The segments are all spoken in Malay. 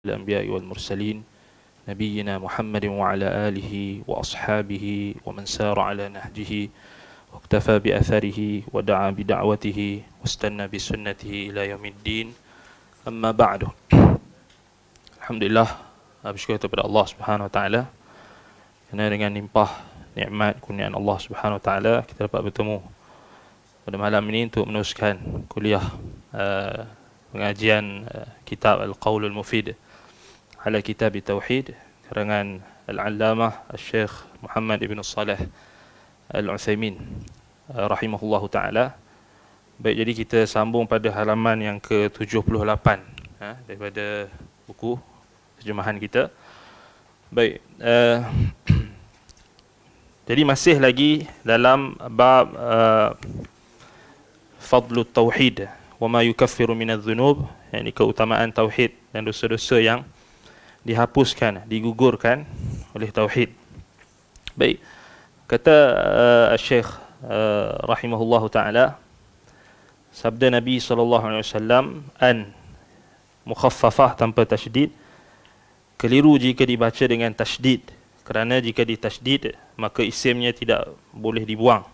الأنبياء والمرسلين نبينا محمد وعلى آله وأصحابه ومن سار على نهجه واقتفى بأثره ودعا بدعوته واستنى بسنته إلى يوم الدين أما بعد. Alhamdulillah, bersyukur kepada Allah Subhanahu Wa Taala kerana dengan limpah nikmat kurniaan Allah Subhanahu Wa Taala kita dapat bertemu pada malam ini untuk meneruskan kuliah pengajian kitab Al-Qaulul Mufid ala Kitab Tauhid karangan Al-Allamah Al-Syekh Muhammad Ibn Salih Al-Utsaimin rahimahullahu taala. Baik, jadi kita sambung pada halaman yang ke-78 daripada buku terjemahan kita. Baik, jadi masih lagi dalam bab fadlut tauhid wa ma yukaffiru minadz-dzunub, yakni keutamaan tauhid dan dosa-dosa yang dihapuskan, digugurkan oleh tauhid. Baik, kata Syekh rahimahullahu taala, sabda Nabi sallallahu alaihi wasallam an mukhaffafah tanpa tasydid, keliru jika dibaca dengan tasydid, kerana jika ditasydid maka isimnya tidak boleh dibuang,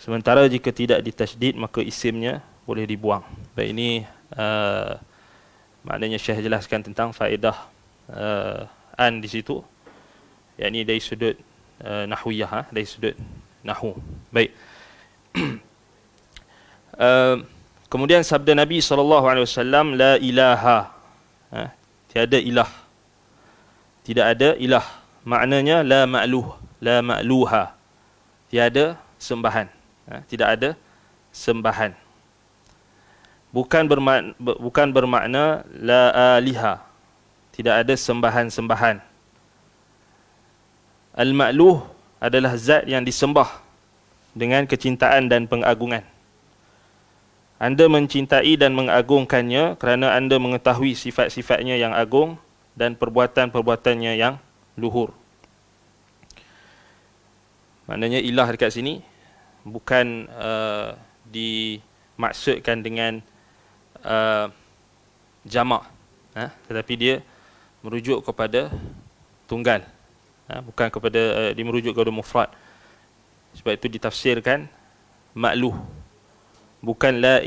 sementara jika tidak ditasydid maka isimnya boleh dibuang. Baik, ini maknanya Syekh jelaskan tentang faedah an di situ, yakni dari sudut nahwiyah, dari sudut nahwu. Baik. Kemudian sabda Nabi SAW, la ilaha, tiada ilah, tidak ada ilah, maknanya la ma'luh, la ma'luha, tiada sembahan, tidak ada sembahan. Bukan bermakna la aliha, tidak ada sembahan-sembahan. Al-ma'luh adalah zat yang disembah dengan kecintaan dan pengagungan. Anda mencintai dan mengagungkannya kerana anda mengetahui sifat-sifatnya yang agung dan perbuatan-perbuatannya yang luhur. Maknanya ilah dekat sini bukan dimaksudkan dengan jamak, tetapi dia merujuk kepada tunggal, bukan kepada dia merujuk kepada mufrad. Sebab itu ditafsirkan ma'luh, bukan la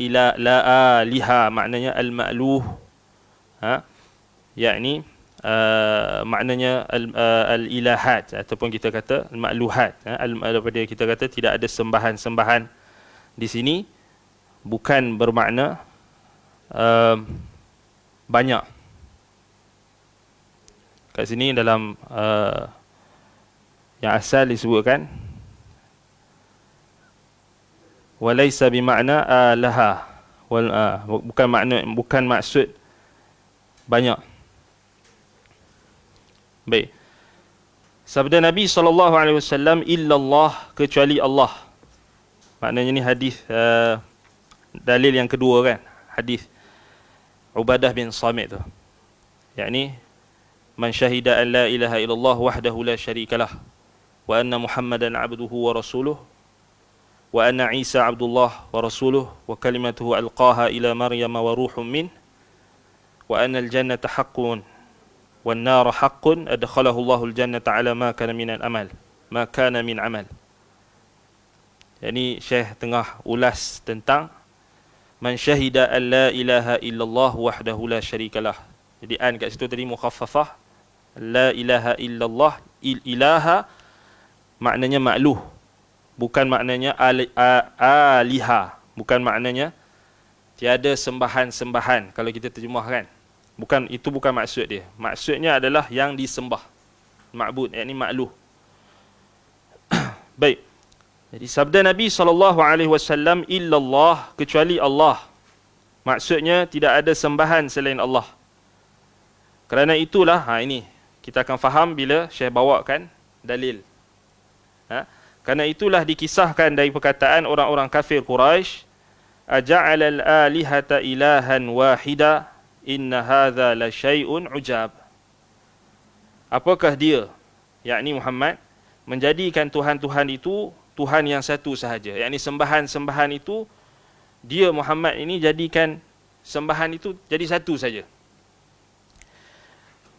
aliha, maknanya al-ma'luh, yakni maknanya al-ilahat, ataupun kita kata al-ma'luhat, daripada kita kata tidak ada sembahan-sembahan. Di sini bukan bermakna banyak. Kat sini dalam yang asal disebutkan walaysa bimakna alaha, bukan maksud banyak. Baik. Sabda Nabi SAW, illallah, kecuali Allah. Maknanya ni hadis dalil yang kedua kan, hadis Ubadah bin Samit tu, yakni man syahida an la ilaha illallah wahdahu la syarikalah wa anna Muhammadan abduhu wa rasuluh wa anna Isa abdullah wa rasuluh wa kalimatuhu alqaha ila Maryam wa ruhum min wa anna al-jannata haqqun wan nara haqqun adkhalahu Allahul jannata ala ma kana min al-amal, ma kana min amal. Yani Syekh tengah ulas tentang man syahida an la ilaha illallah wahdahu la syarikalah. Jadi an kat situ tadi mukhaffafah, la ilaha illallah, ilaha maknanya ma'luh, bukan maknanya aliha, bukan maknanya tiada sembahan-sembahan kalau kita terjemahkan. Bukan, itu bukan maksud dia. Maksudnya adalah yang disembah, ma'bud, yakni ma'luh. Baik. Jadi sabda Nabi SAW, illallah, kecuali Allah, maksudnya tidak ada sembahan selain Allah. Kerana itulah, ini kita akan faham bila Syekh bawakan dalil. Kerana itulah dikisahkan dari perkataan orang-orang kafir Quraisy, aja'ala al-alihata ilahan wahida inna hadza la syai'un ujab. Apakah dia, yakni Muhammad, menjadikan Tuhan-Tuhan itu Tuhan yang satu sahaja, yakni sembahan-sembahan itu dia Muhammad ini jadikan sembahan itu jadi satu saja.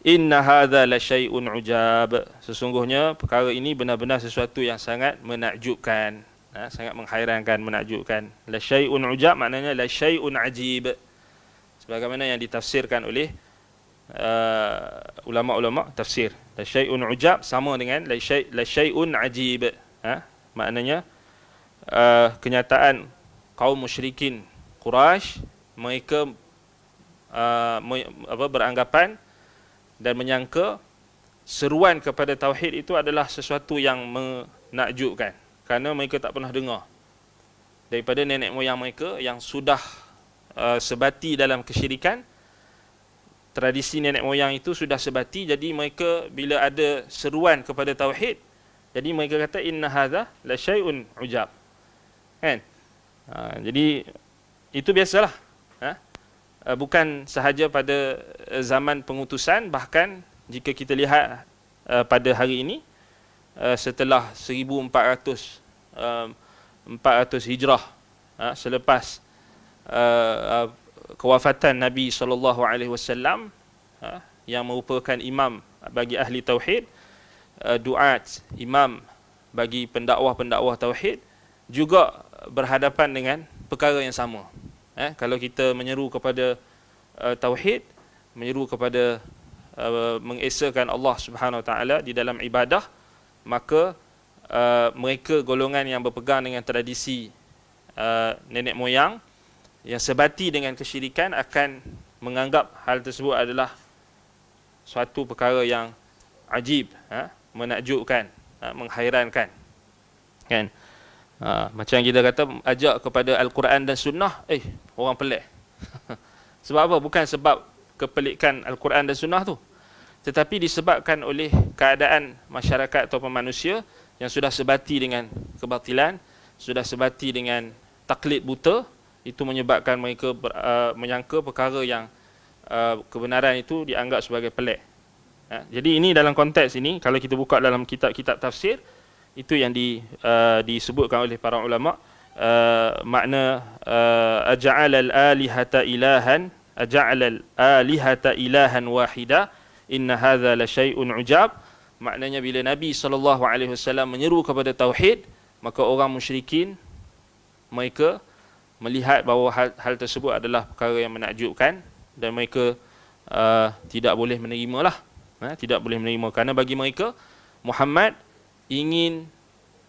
Inna hadza la syai'un ujab. Sesungguhnya perkara ini benar-benar sesuatu yang sangat menakjubkan. Sangat menghairankan, menakjubkan. La syai'un ujab maknanya la syai'un ajib. Sebagaimana yang ditafsirkan oleh ulama-ulama tafsir. La syai'un ujab sama dengan la syai'un ajib. Maknanya kenyataan kaum musyrikin Quraisy, mereka beranggapan dan menyangka seruan kepada tauhid itu adalah sesuatu yang menakjubkan, kerana mereka tak pernah dengar daripada nenek moyang mereka yang sudah sebati dalam kesyirikan. Tradisi nenek moyang itu sudah sebati, jadi mereka bila ada seruan kepada tauhid, jadi mereka kata inna hadza la syai'un ujab. Kan? Jadi itu biasalah. Bukan sahaja pada zaman pengutusan, bahkan jika kita lihat pada hari ini, setelah 1400 hijrah, selepas kewafatan Nabi SAW, yang merupakan imam bagi ahli tauhid, duat, imam bagi pendakwah-pendakwah tauhid, juga berhadapan dengan perkara yang sama. Kalau kita menyeru kepada tauhid, menyeru kepada mengesakan Allah Subhanahu Wa Taala di dalam ibadah, maka mereka golongan yang berpegang dengan tradisi nenek moyang yang sebati dengan kesyirikan akan menganggap hal tersebut adalah suatu perkara yang ajib, menakjubkan, menghairankan. Kan? Macam kita kata ajak kepada Al-Quran dan Sunnah, orang pelik. Sebab apa? Bukan sebab kepelikan Al-Quran dan Sunnah tu, tetapi disebabkan oleh keadaan masyarakat ataupun manusia yang sudah sebati dengan kebatilan, sudah sebati dengan taklid buta. Itu menyebabkan mereka menyangka perkara yang kebenaran itu dianggap sebagai pelik. Jadi ini dalam konteks ini, kalau kita buka dalam kitab-kitab tafsir, itu yang disebutkan oleh para ulama, makna aja'alal alihata ilahan, aja'alal alihata ilahan wahida, inna hadza la syai'un ujab. Maknanya bila Nabi SAW menyeru kepada tauhid, maka orang musyrikin mereka melihat bahawa hal tersebut adalah perkara yang menakjubkan, dan mereka tidak boleh menerima lah. Tidak boleh menerima, kerana bagi mereka Muhammad ingin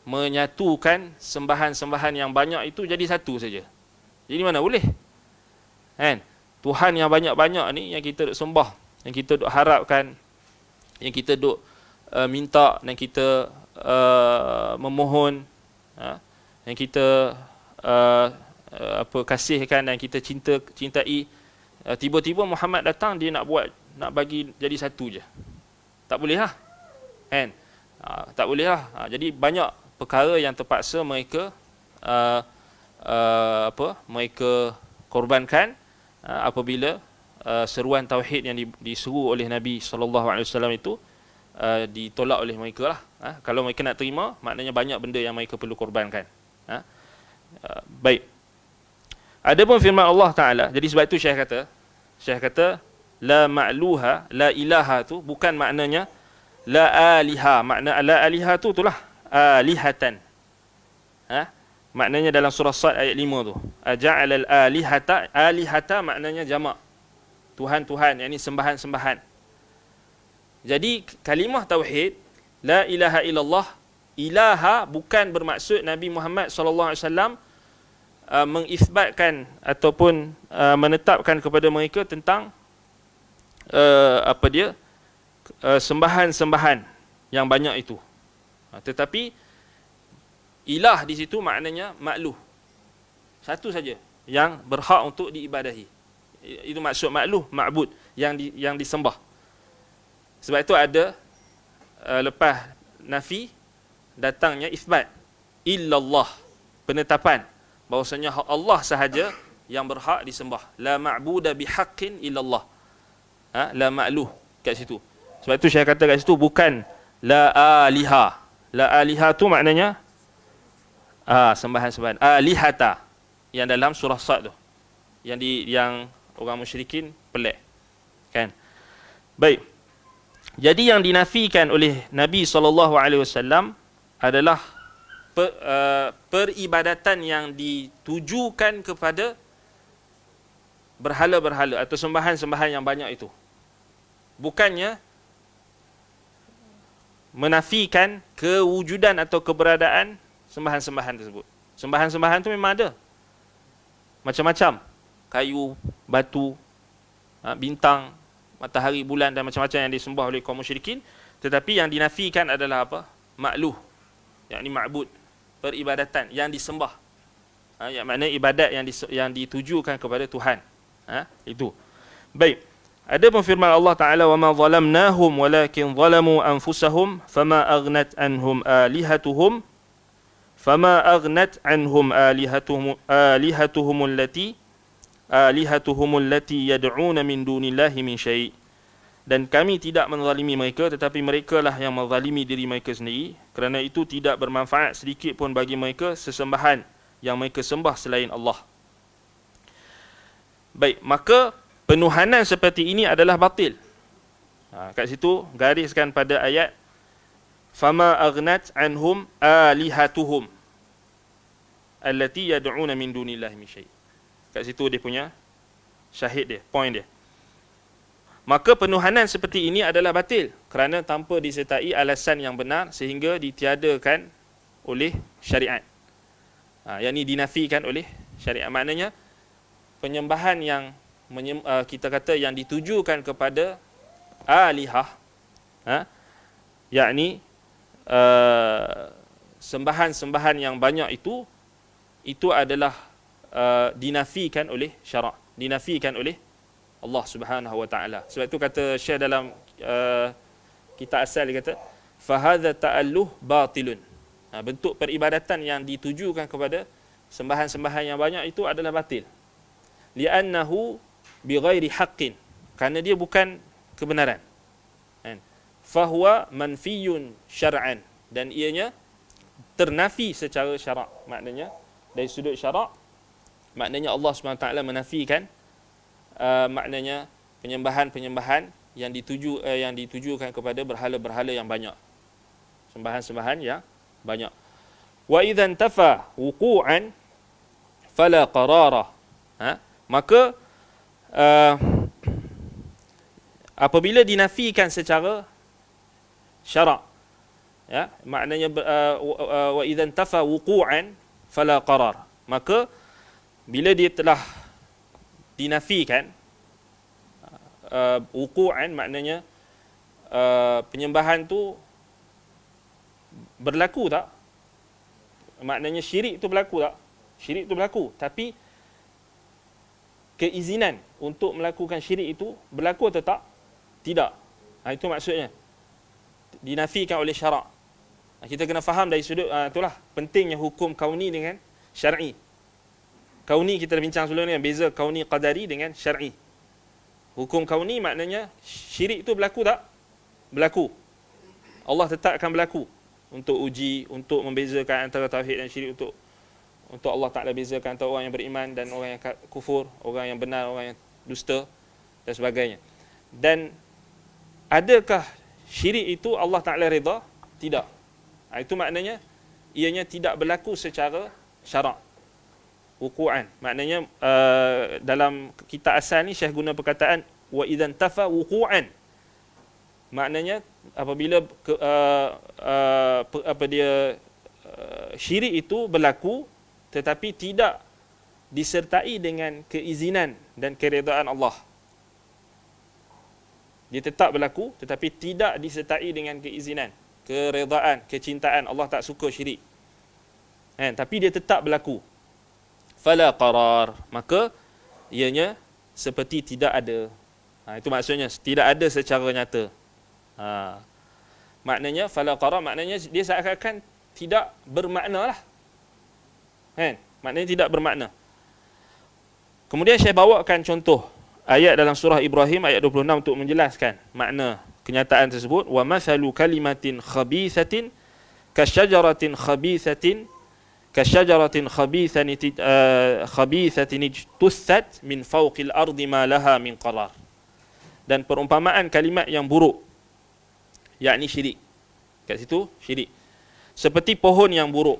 menyatukan sembahan-sembahan yang banyak itu jadi satu saja. Jadi mana boleh? Kan? Tuhan yang banyak-banyak ni yang kita duk sembah, yang kita duk harapkan, yang kita duk minta, dan kita memohon, yang kita kasihkan dan kita cintai, tiba-tiba Muhammad datang, dia nak bagi jadi satu je. Tak boleh lah. Kan? Tak boleh lah. Jadi banyak perkara yang terpaksa mereka mereka korbankan apabila seruan tauhid yang diseru oleh Nabi SAW itu ditolak oleh mereka lah. Kalau mereka nak terima, maknanya banyak benda yang mereka perlu korbankan. Baik. Adapun firman Allah Ta'ala, jadi sebab itu Syekh kata la ma'luha, la ilaha tu bukan maknanya la aliha. Makna la aliha tu itulah alihatan. Maknanya dalam surah Sad ayat 5 tu, aja'alal alihata, alihata maknanya jamak, Tuhan-Tuhan, yakni sembahan-sembahan. Jadi kalimah tauhid la ilaha illallah, ilaha bukan bermaksud Nabi Muhammad SAW mengisbatkan ataupun menetapkan kepada mereka tentang sembahan-sembahan yang banyak itu. Tetapi ilah di situ maknanya makluh, satu saja yang berhak untuk diibadahi. Itu maksud makluh, ma'bud, yang disembah. Sebab itu ada lepas nafi datangnya isbat, illallah, penetapan bahawasanya Allah sahaja yang berhak disembah. La ma'buda bihaqqin illallah. La ma'luh kat situ. Sebab itu saya kata kat situ bukan la aliha. La aliha tu maknanya sembahan-sembahan. Alihata yang dalam surah Sad tu. Yang orang musyrikin pelik. Kan? Baik. Jadi yang dinafikan oleh Nabi SAW adalah peribadatan yang ditujukan kepada berhala-berhala atau sembahan-sembahan yang banyak itu. Bukannya menafikan kewujudan atau keberadaan sembahan-sembahan tersebut. Sembahan-sembahan itu memang ada. Macam-macam. Kayu, batu, bintang, matahari, bulan dan macam-macam yang disembah oleh kaum musyrikin. Tetapi yang dinafikan adalah apa? Ma'luh. Yakni ma'bud. Peribadatan yang disembah. Yang makna ibadat yang ditujukan kepada Tuhan. Itu. Baik. Ada firman Allah Ta'ala, وَمَا ظَلَمْنَاهُمْ وَلَكِنْ ظَلَمُوا أَنفُسَهُمْ فَمَا أَغْنَتْ عَنْهُمْ آلِهَتُهُمُ الَّتِي يَدْعُونَ مِنْ دُونِ اللَّهِ مِنْ شَيْءٍ. Dan kami tidak menzalimi mereka, tetapi mereka lah yang menzalimi diri mereka sendiri. Kerana itu tidak bermanfaat sedikit pun bagi mereka sesembahan yang mereka sembah selain Allah. Baik, maka penuhanan seperti ini adalah batil. Kat situ gariskan pada ayat fama aghnat anhum alihatuhum allati yad'una min dunillahi min syai'. Kat situ dia punya syahid dia, point dia. Maka penuhanan seperti ini adalah batil kerana tanpa disertai alasan yang benar sehingga ditiadakan oleh syariat. Yang ini dinafikan oleh syariat. Maknanya penyembahan yang kita kata yang ditujukan kepada alihah, yakni sembahan-sembahan yang banyak itu adalah dinafikan oleh syarak, dinafikan oleh Allah Subhanahu wa taala. Sebab itu kata Syekh dalam kitab asal dia kata fahadha ta'alluh batilun. Bentuk peribadatan yang ditujukan kepada sembahan-sembahan yang banyak itu adalah batil. Li'annahu bighairi haqqin, kerana dia bukan kebenaran. Fahuwa manfiyun syar'an, dan ianya ternafi secara syarak. Maknanya dari sudut syarak, maknanya Allah SWT menafikan maknanya penyembahan-penyembahan yang ditujukan kepada berhala-berhala yang banyak, sembahan-sembahan yang banyak. Wa idzan tafa wuqu'an fala qarara. Maka apabila dinafikan secara syarak, maknanya wa idzan tafa wuqu'an fala qarar, maka bila dia telah dinafikan wuqu'an, maknanya penyembahan tu berlaku tak? Maknanya syirik tu berlaku tak? Syirik tu berlaku, tapi keizinan untuk melakukan syirik itu berlaku atau tak? Tidak. Itu maksudnya dinafikan oleh syarak. Kita kena faham dari sudut itulah pentingnya hukum kauni dengan syar'i. Kauni kita dah bincang sebelum ni, beza kauni qadari dengan syar'i. Hukum kauni maknanya syirik itu berlaku tak? Berlaku. Allah tetapkan berlaku untuk uji, untuk membezakan antara tauhid dan syirik, untuk Allah Ta'ala bezakan antara orang yang beriman dan orang yang kufur, orang yang benar, orang yang dusta dan sebagainya. Dan adakah syirik itu Allah Ta'ala redha? Tidak. Itu maknanya ianya tidak berlaku secara syarak. Wuqu'an. Maknanya dalam kitab asal ni Syekh guna perkataan wa idzan tafa wuqu'an. Maknanya apabila syirik itu berlaku tetapi tidak disertai dengan keizinan dan keredaan Allah. Dia tetap berlaku tetapi tidak disertai dengan keizinan, keredaan, kecintaan. Allah tak suka syirik. Tapi dia tetap berlaku. Fala qarar, maka ianya seperti tidak ada. Itu maksudnya tidak ada secara nyata. Maknanya fala qarar, maknanya dia seakan-akan tidak bermakna lah. Maknanya tidak bermakna. Kemudian Syekh bawakan contoh ayat dalam surah Ibrahim ayat 26 untuk menjelaskan makna kenyataan tersebut. Wa mathalu kalimatin khabithatin kasyajaratin khabithatin khabithatin ijtussat min fawqil ardi ma laha min qarar. Dan perumpamaan kalimat yang buruk yakni syirik. Kat situ syirik. Seperti pohon yang buruk,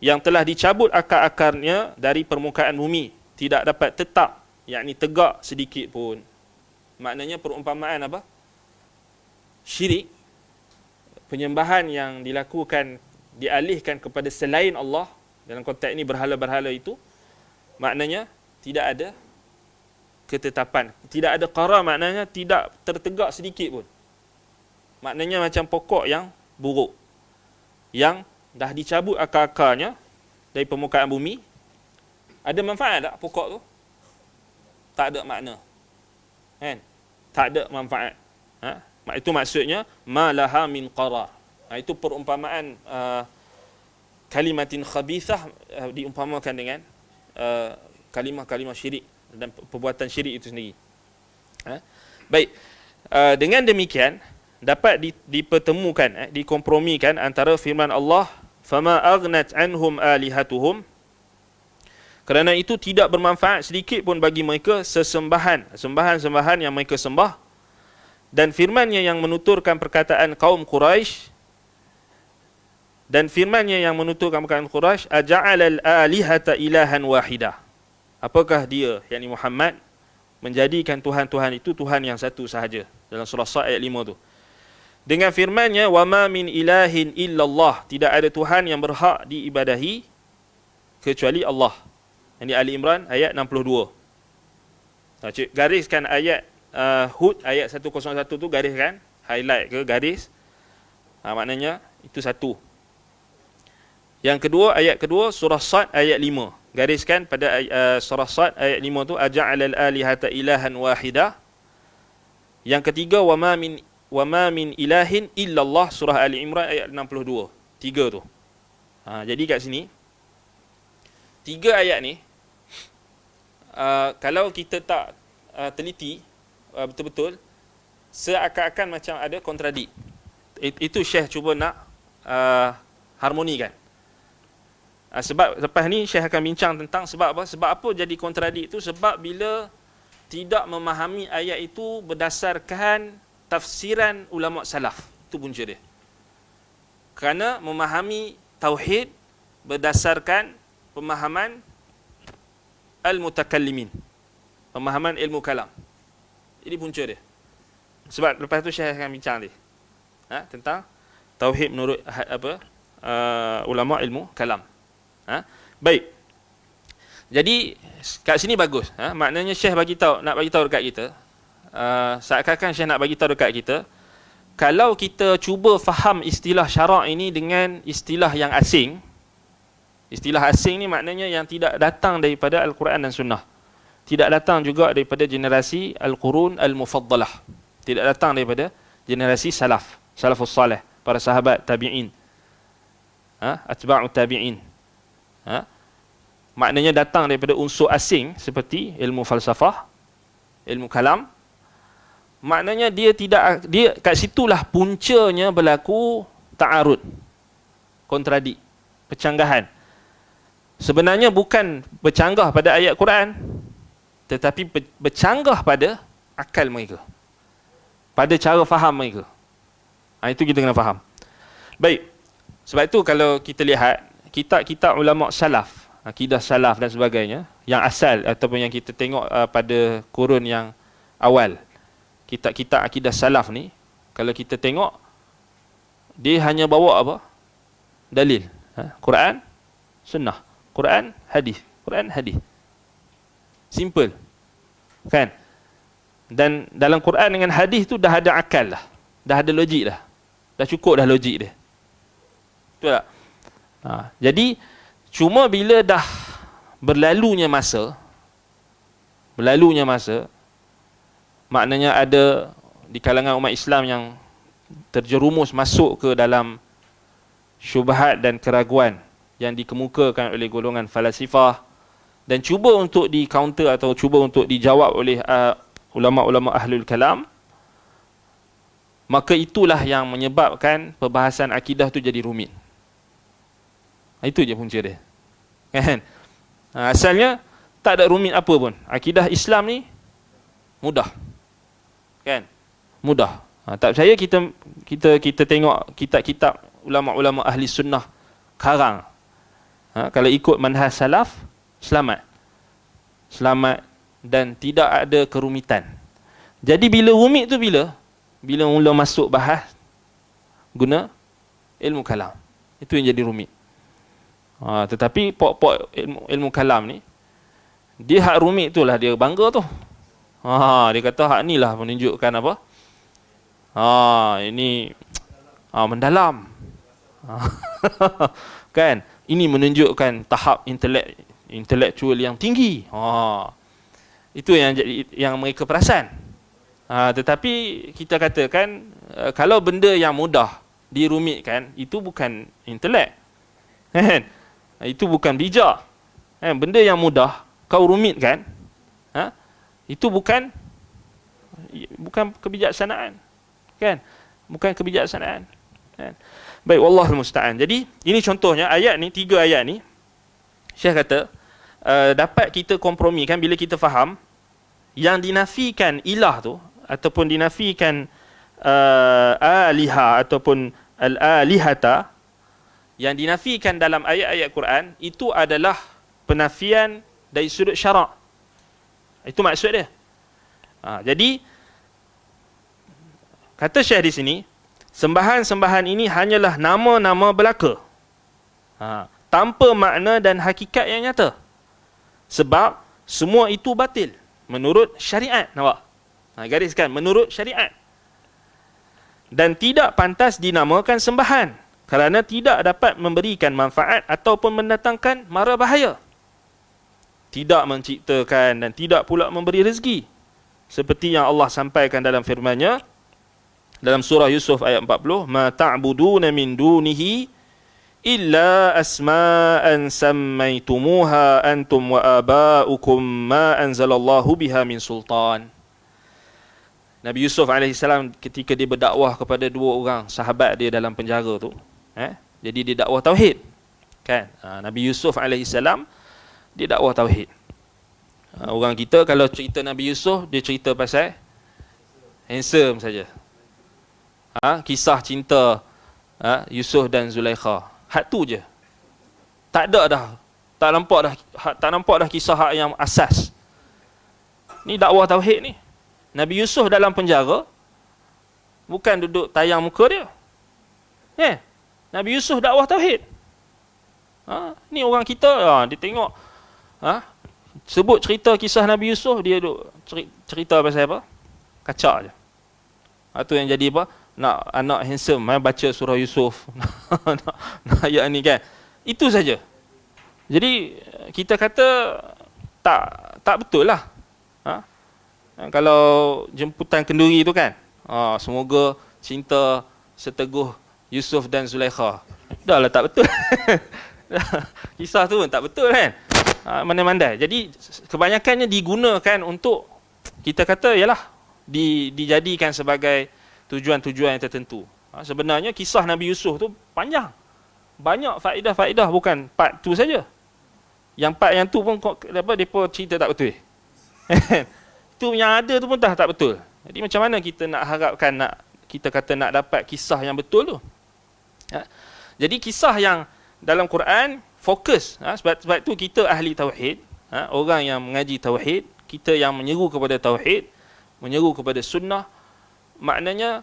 yang telah dicabut akar-akarnya dari permukaan bumi, tidak dapat tetap, yakni tegak sedikit pun. Maknanya perumpamaan apa? Syirik, penyembahan yang dilakukan, dialihkan kepada selain Allah, dalam konteks ini berhala-berhala itu, maknanya tidak ada ketetapan, tidak ada qara, maknanya tidak tertegak sedikit pun. Maknanya macam pokok yang buruk, yang dah dicabut akar-akarnya dari permukaan bumi. Ada manfaat tak pokok tu? Tak ada makna, kan? Tak ada manfaat. Itu maksudnya malaha min qarar. Itu perumpamaan kalimatin khabithah diumpamakan dengan kalimah-kalimah syirik dan perbuatan syirik itu sendiri. Baik, dengan demikian dapat dipertemukan, dikompromikan antara firman Allah, fama aghnat anhum alihatuhum, kerana itu tidak bermanfaat sedikit pun bagi mereka sembahan yang mereka sembah, dan firmannya yang menuturkan perkataan kaum Quraisy, aja'alal alihata ilahan wahidah, apakah dia, yakni Muhammad, menjadikan Tuhan-Tuhan itu Tuhan yang satu sahaja, dalam surah Sad ayat 5 tu. Dengan firmannya, wama min ilahin illallah, tidak ada Tuhan yang berhak diibadahi kecuali Allah. Ini Ali Imran ayat 62. Gariskan ayat Hud ayat 101 tu, gariskan, highlight ke garis. Maknanya itu satu. Yang kedua, ayat kedua surah Sad ayat 5. Gariskan pada surah Sad ayat 5 tu, aja'alal alihata ilahan wahidah. Yang ketiga, wama min ilahin illallah, surah Ali Imran ayat 62. Tiga tu. Jadi kat sini, tiga ayat ni, kalau kita tak teliti betul-betul, seakan-akan macam ada kontradik. Itu Syekh cuba nak harmonikan. Sebab lepas ni Syekh akan bincang tentang sebab apa. Sebab apa jadi kontradik itu? Sebab bila tidak memahami ayat itu berdasarkan tafsiran ulama salaf, itu punca dia. Kerana memahami tauhid berdasarkan pemahaman al-mutakallimin, pemahaman ilmu kalam. Ini punca dia. Sebab lepas tu Syekh akan bincang dia tentang tauhid menurut ulama ilmu kalam. Baik. Jadi kat sini bagus. Maknanya Syekh nak bagi tahu dekat kita, seakan-akan Syekh nak bagi tahu dekat kita, kalau kita cuba faham istilah syarak ini dengan istilah yang asing. Istilah asing ni maknanya yang tidak datang daripada Al-Quran dan Sunnah. Tidak datang juga daripada generasi Al-Qurun Al-Mufaddalah. Tidak datang daripada generasi Salafus Salih, para sahabat tabi'in, atba'ut tabi'in. Maknanya datang daripada unsur asing seperti ilmu falsafah, ilmu kalam. Maknanya dia kat situlah puncanya berlaku ta'arud, kontradik, percanggahan. Sebenarnya bukan bercanggah pada ayat Quran, tetapi bercanggah pada akal mereka, pada cara faham mereka. Itu kita kena faham. Baik. Sebab itu kalau kita lihat kitab-kitab ulama salaf, akidah salaf dan sebagainya, yang asal ataupun yang kita tengok pada kurun yang awal, kitab-kitab akidah salaf ni, kalau kita tengok, dia hanya bawa apa? Dalil. Quran, Sunnah. Quran, hadis. Quran, hadis. Simple. Kan? Dan dalam Quran dengan hadis tu dah ada akal lah. Dah ada logik dah. Dah cukup dah logik dia. Betul tak? Jadi, cuma bila dah berlalunya masa, maknanya ada di kalangan umat Islam yang terjerumus masuk ke dalam syubhat dan keraguan yang dikemukakan oleh golongan falasifah, dan cuba untuk di-counter atau cuba untuk dijawab oleh ulama-ulama ahlul kalam, maka itulah yang menyebabkan perbahasan akidah tu jadi rumit. Itu je punca dia. Kan? Asalnya tak ada rumit apa pun. Akidah Islam ni mudah. Kan? Mudah. Tak percaya, kita tengok kitab-kitab ulama-ulama ahli sunnah karang. Kalau ikut manhaj salaf, selamat dan tidak ada kerumitan. Jadi bila rumit tu bila mula masuk bahas guna ilmu kalam, itu yang jadi rumit. Tetapi pokok ilmu kalam ni, dia hak rumit tu lah dia bangga tu. Dia kata hak ni lah menunjukkan apa? Ini mendalam. Kan? Ini menunjukkan tahap intelektual yang tinggi. Itu yang mereka perasan. Tetapi kita katakan, kalau benda yang mudah dirumitkan, itu bukan intelek. Kan? Itu bukan bijak. Benda yang mudah kau rumitkan, itu bukan kebijaksanaan. Kan? Bukan kebijaksanaan. Kan? Baik, wallahul musta'an. Jadi ini contohnya ayat ni, 3 ayat ni Syekh kata dapat kita kompromikan bila kita faham yang dinafikan ilah tu ataupun dinafikan aliha ataupun al-alihata, yang dinafikan dalam ayat-ayat Quran itu adalah penafian dari sudut syarak. Itu maksud dia. Jadi kata Syekh di sini, sembahan-sembahan ini hanyalah nama-nama belaka, tanpa makna dan hakikat yang nyata. Sebab semua itu batil menurut syariat. Nampak? Gariskan, menurut syariat. Dan tidak pantas dinamakan sembahan kerana tidak dapat memberikan manfaat ataupun mendatangkan mara bahaya. Tidak menciptakan dan tidak pula memberi rezeki. Seperti yang Allah sampaikan dalam firman-Nya dalam surah Yusuf ayat 40, ma ta'buduna min dunihi illa asma'an sammaytumuha antum wa aba'ukum ma anzalallahu biha min sultan. Nabi Yusuf AS ketika dia berdakwah kepada 2 orang sahabat dia dalam penjara tu, jadi dia dakwah tauhid, kan? Nabi Yusuf AS dia dakwah tauhid. Orang kita kalau cerita Nabi Yusuf, dia cerita pasal handsome saja. Kisah cinta Yusuf dan Zulaikha, hak tu je. Tak ada dah, tak nampak dah kisah hak yang asas. Ni dakwah tauhid ni. Nabi Yusuf dalam penjara bukan duduk tayang muka dia. Nabi Yusuf dakwah tauhid. Ni orang kita, dia tengok sebut cerita kisah Nabi Yusuf, dia duduk cerita pasal apa? Kacak je. Itu yang jadi apa? Nak anak handsome, baca surah Yusuf. nak ayat ni kan. Itu saja. Jadi kita kata tak betul lah. Kalau jemputan kenduri tu kan, semoga cinta seteguh Yusuf dan Zulaikha. Dah lah tak betul. Kisah tu pun tak betul kan. Mandai-mandai. Jadi kebanyakannya digunakan untuk, kita kata ialah dijadikan sebagai tujuan-tujuan yang tertentu. Sebenarnya kisah Nabi Yusuf tu panjang. Banyak faedah-faedah, bukan part tu saja. Yang part yang tu pun depa cerita tak betul. Tu yang ada tu pun dah tak betul. Jadi macam mana kita nak harapkan kita kata nak dapat kisah yang betul tu? Jadi kisah yang dalam Quran fokus, sebab tu kita ahli tauhid, orang yang mengaji tauhid, kita yang menyeru kepada tauhid, menyeru kepada sunnah. Maknanya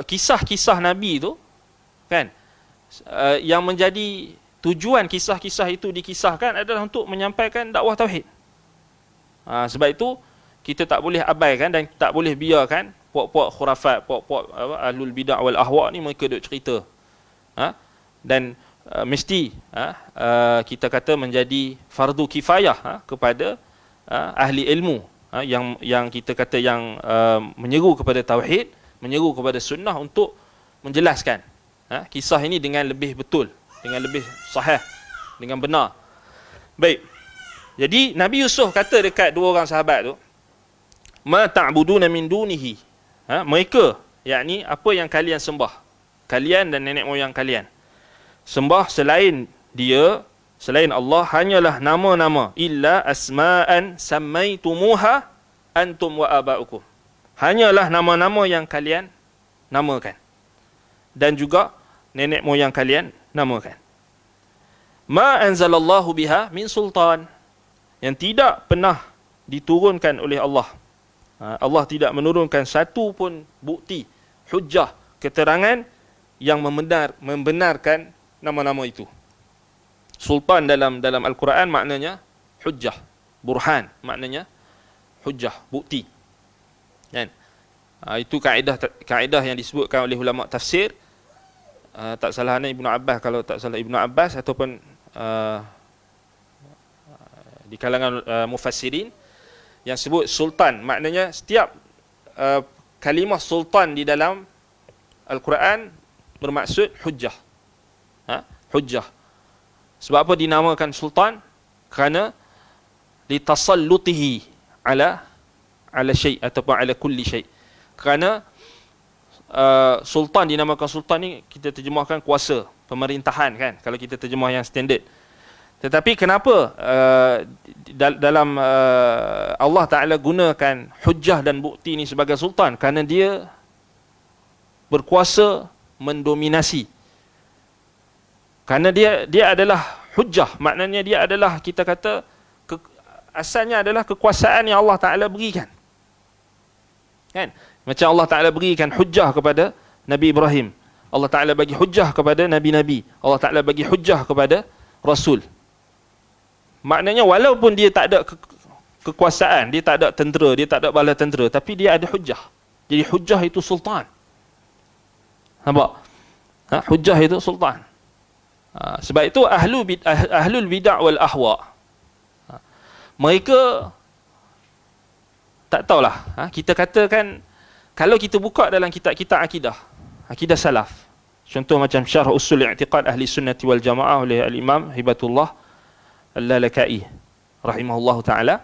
kisah-kisah Nabi tu kan, yang menjadi tujuan kisah-kisah itu dikisahkan adalah untuk menyampaikan dakwah tauhid. Sebab itu kita tak boleh abaikan dan tak boleh biarkan puak-puak khurafat, puak-puak ahlul bidah wal ahwa ni mereka duk cerita. Dan mesti kita kata menjadi fardu kifayah kepada ahli ilmu, yang kita kata yang menyeru kepada tauhid, menyeru kepada sunnah untuk menjelaskan kisah ini dengan lebih betul, dengan lebih sahih, dengan benar. Baik. Jadi Nabi Yusuf kata dekat 2 orang sahabat tu, ma ta'buduna min dunihi. Mereka, yakni apa yang kalian sembah, kalian dan nenek moyang kalian sembah selain dia, selain Allah, hanyalah nama-nama, illa asma'an sammaitumuha antum wa aba'ukum. hanyalah nama-nama yang kalian namakan, dan juga nenek moyang kalian namakan. Ma anzalallahu biha min sultan, yang tidak pernah diturunkan oleh Allah. Allah tidak menurunkan satu pun bukti, hujjah, keterangan yang membenarkan nama-nama itu. Sultan dalam Al-Quran maknanya hujjah, burhan maknanya hujjah, bukti. Kan? Itu kaedah yang disebutkan oleh ulama tafsir. Tak salah Ibnu Abbas, kalau tak salah Ibnu Abbas ataupun di kalangan mufassirin yang sebut sultan, maknanya setiap kalimah sultan di dalam Al-Quran bermaksud hujjah. Hujjah. Sebab apa dinamakan sultan? Kerana litasallutihi ala syai' ataupun ala kulli syai'. Kerana sultan dinamakan sultan ni kita terjemahkan kuasa, pemerintahan kan, kalau kita terjemah yang standard. Tetapi kenapa dalam Allah Ta'ala gunakan hujjah dan bukti ni sebagai sultan? Kerana dia berkuasa mendominasi. Kerana dia adalah hujjah, maknanya dia adalah, kita kata asalnya adalah kekuasaan yang Allah Ta'ala berikan. Kan? Macam Allah Ta'ala berikan hujjah kepada Nabi Ibrahim, Allah Ta'ala bagi hujjah kepada Nabi-Nabi, Allah Ta'ala bagi hujjah kepada Rasul. Maknanya walaupun dia tak ada kekuasaan, dia tak ada tentera, dia tak ada bala tentera, tapi dia ada hujjah. Jadi hujjah itu sultan. Nampak? Hujjah itu sultan. Sebab itu ahlul bid'ah wal ahwa, mereka tak tahulah. Kita katakan, kalau kita buka dalam kitab-kitab akidah salaf, contoh macam Syarh Usul I'tiqad Ahli Sunnati wal Jamaah oleh Al-Imam Hibatullah Al-Lalaka'i rahimahullahu ta'ala,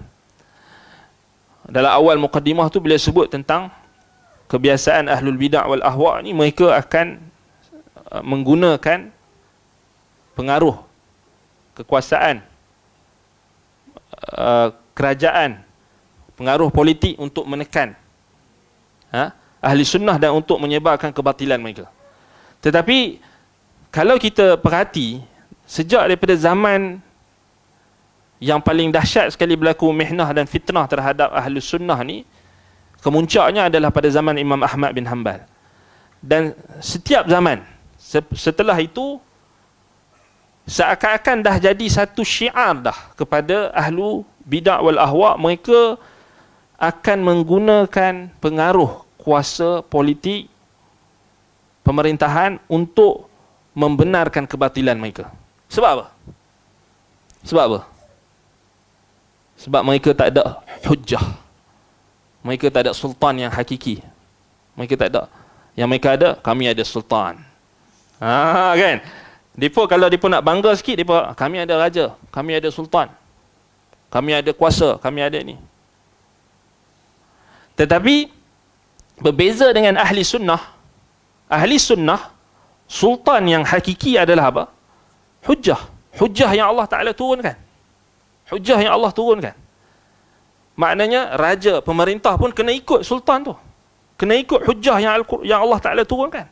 dalam awal muqaddimah tu beliau sebut tentang kebiasaan ahlul bid'ah wal ahwa ni, mereka akan menggunakan pengaruh kekuasaan, kerajaan, pengaruh politik untuk menekan ahli sunnah dan untuk menyebarkan kebatilan mereka. Tetapi kalau kita perhati, sejak daripada zaman yang paling dahsyat sekali berlaku mihnah dan fitnah terhadap ahli sunnah ni, kemuncaknya adalah pada zaman Imam Ahmad bin Hanbal. Dan setiap zaman setelah itu, seakan-akan dah jadi satu syiar dah kepada ahlu bid'ah wal ahwa, mereka akan menggunakan pengaruh kuasa politik, pemerintahan untuk membenarkan kebatilan mereka. Sebab apa? Sebab mereka tak ada hujjah. Mereka tak ada sultan yang hakiki. Mereka tak ada. Yang mereka ada, kami ada sultan. Kan? Depa kalau depa nak bangga sikit, depa, kami ada raja, kami ada sultan, kami ada kuasa, kami ada ni. Tetapi berbeza dengan ahli sunnah. Ahli sunnah, sultan yang hakiki adalah apa? Hujjah. Hujjah yang Allah Ta'ala turunkan. Hujjah yang Allah turunkan. Maknanya raja, pemerintah pun kena ikut sultan tu, kena ikut hujjah yang Allah Ta'ala turunkan.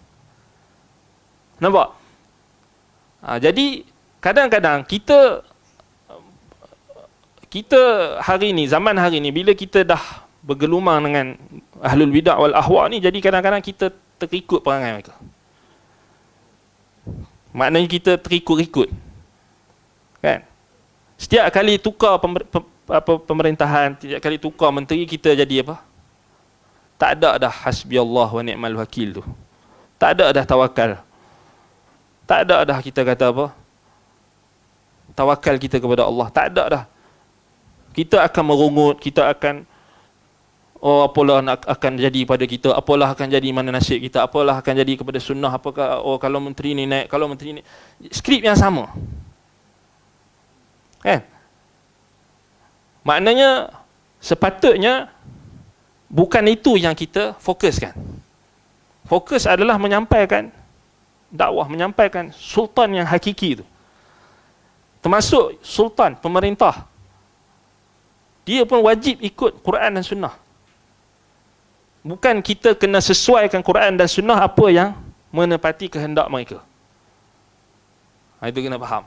Nampak? Jadi kadang-kadang kita hari ni, zaman hari ni, bila kita dah bergelumang dengan ahlul bid'ah wal ahwa ni, jadi kadang-kadang kita terikut perangai mereka. Maknanya kita terikut-ikut. Kan? Setiap kali tukar pemerintahan, setiap kali tukar menteri, kita jadi apa? Tak ada dah hasbiyallah wa ni'mal wakil tu. Tak ada dah tawakal. Tak ada dah kita kata apa? Tawakal kita kepada Allah. Tak ada dah. Kita akan merungut, kita akan, oh apalah akan jadi pada kita, apalah akan jadi mana nasib kita, apalah akan jadi kepada sunnah, apakah, oh kalau menteri ni naik, kalau menteri ni, skrip yang sama. Kan? Maknanya sepatutnya bukan itu yang kita fokuskan. Fokus adalah menyampaikan dakwah, menyampaikan sultan yang hakiki itu. Termasuk sultan, pemerintah, dia pun wajib ikut Quran dan sunnah. Bukan kita kena sesuaikan Quran dan Sunnah apa yang menepati kehendak mereka. Itu kena faham.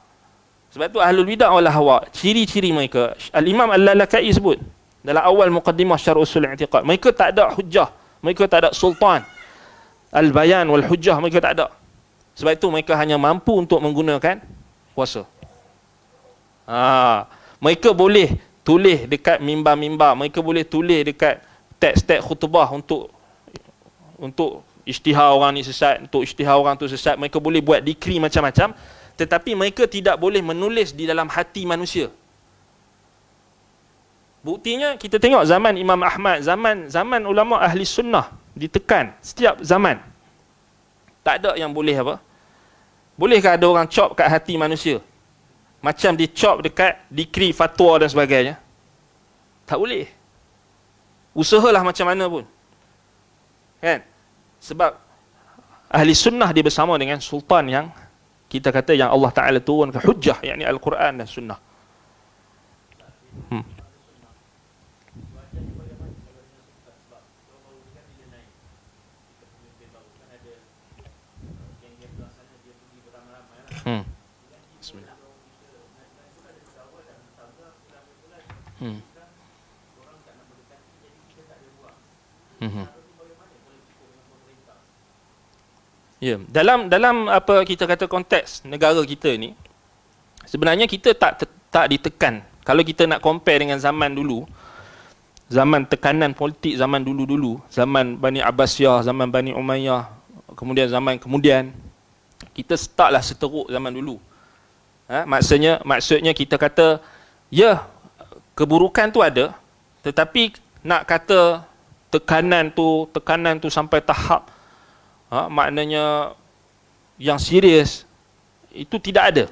Sebab tu ahlul bidah wal ahwa, ciri-ciri mereka, Al-Imam Al-Lalakai sebut dalam awal muqaddimah Syarh Usul I'tiqad, mereka tak ada hujjah, mereka tak ada sultan al-bayan wal hujjah, mereka tak ada. Sebab itu mereka hanya mampu untuk menggunakan kuasa. Mereka boleh tulis dekat mimbar-mimbar, mereka boleh tulis dekat teks-teks khutbah untuk isytihar orang ni sesat, untuk isytihar orang tu sesat, mereka boleh buat dikri macam-macam, tetapi mereka tidak boleh menulis di dalam hati manusia. Buktinya kita tengok zaman Imam Ahmad, zaman ulama ahli sunnah ditekan setiap zaman. Tak ada yang boleh apa? Bolehkah ada orang cop kat hati manusia? Macam dicop dekat dikri fatwa dan sebagainya. Tak boleh. Usahalah macam mana pun. Kan? Sebab ahli sunnah dia bersama dengan sultan yang kita kata yang Allah Ta'ala turunkan hujjah, yakni Al-Quran dan Sunnah. Bismillah. Ya, dalam apa kita kata konteks negara kita ni, sebenarnya kita tak ditekan. Kalau kita nak compare dengan zaman dulu, zaman tekanan politik zaman dulu-dulu, zaman Bani Abbasiyah, zaman Bani Umayyah, kemudian kita startlah seteruk zaman dulu. Maksudnya kita kata, ya, keburukan tu ada, tetapi nak kata tekanan tu sampai tahap maknanya yang serius, itu tidak ada.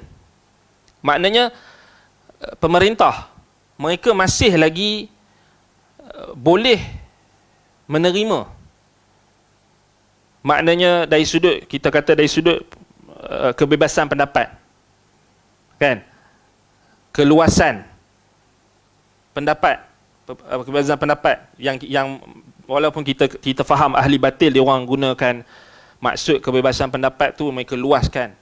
Maknanya pemerintah mereka masih lagi boleh menerima. Maknanya dari sudut kita kata dari sudut kebebasan pendapat, kan, keluasan pendapat, kebebasan pendapat yang walaupun kita faham ahli batil dia orang gunakan maksud kebebasan pendapat tu mereka luaskan,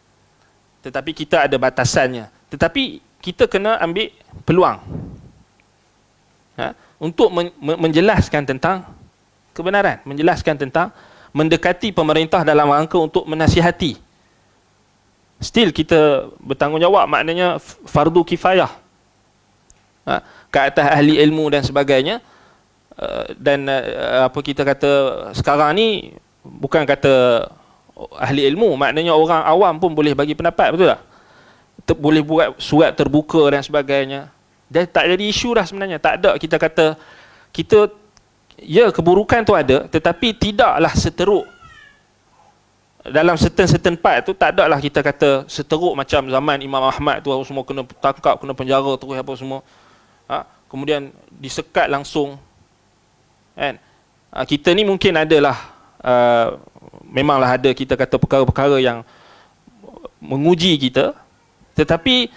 tetapi kita ada batasannya. Tetapi kita kena ambil peluang untuk menjelaskan tentang kebenaran, menjelaskan tentang mendekati pemerintah dalam rangka untuk menasihati. Still kita bertanggungjawab, maknanya fardu kifayah ke atas ahli ilmu dan sebagainya. Dan apa kita kata sekarang ni bukan kata ahli ilmu, maknanya orang awam pun boleh bagi pendapat, betul tak? Boleh buat surat terbuka dan sebagainya. Dan tak jadi isu dah sebenarnya. Tak ada kita kata ya, keburukan tu ada, tetapi tidaklah seteruk dalam certain part tu. Tak adalah kita kata seteruk macam zaman Imam Ahmad tu, semua kena tangkap, kena penjara terus apa semua. Kemudian disekat langsung, kan? Kita ni mungkin adalah memanglah ada kita kata perkara-perkara yang menguji kita, tetapi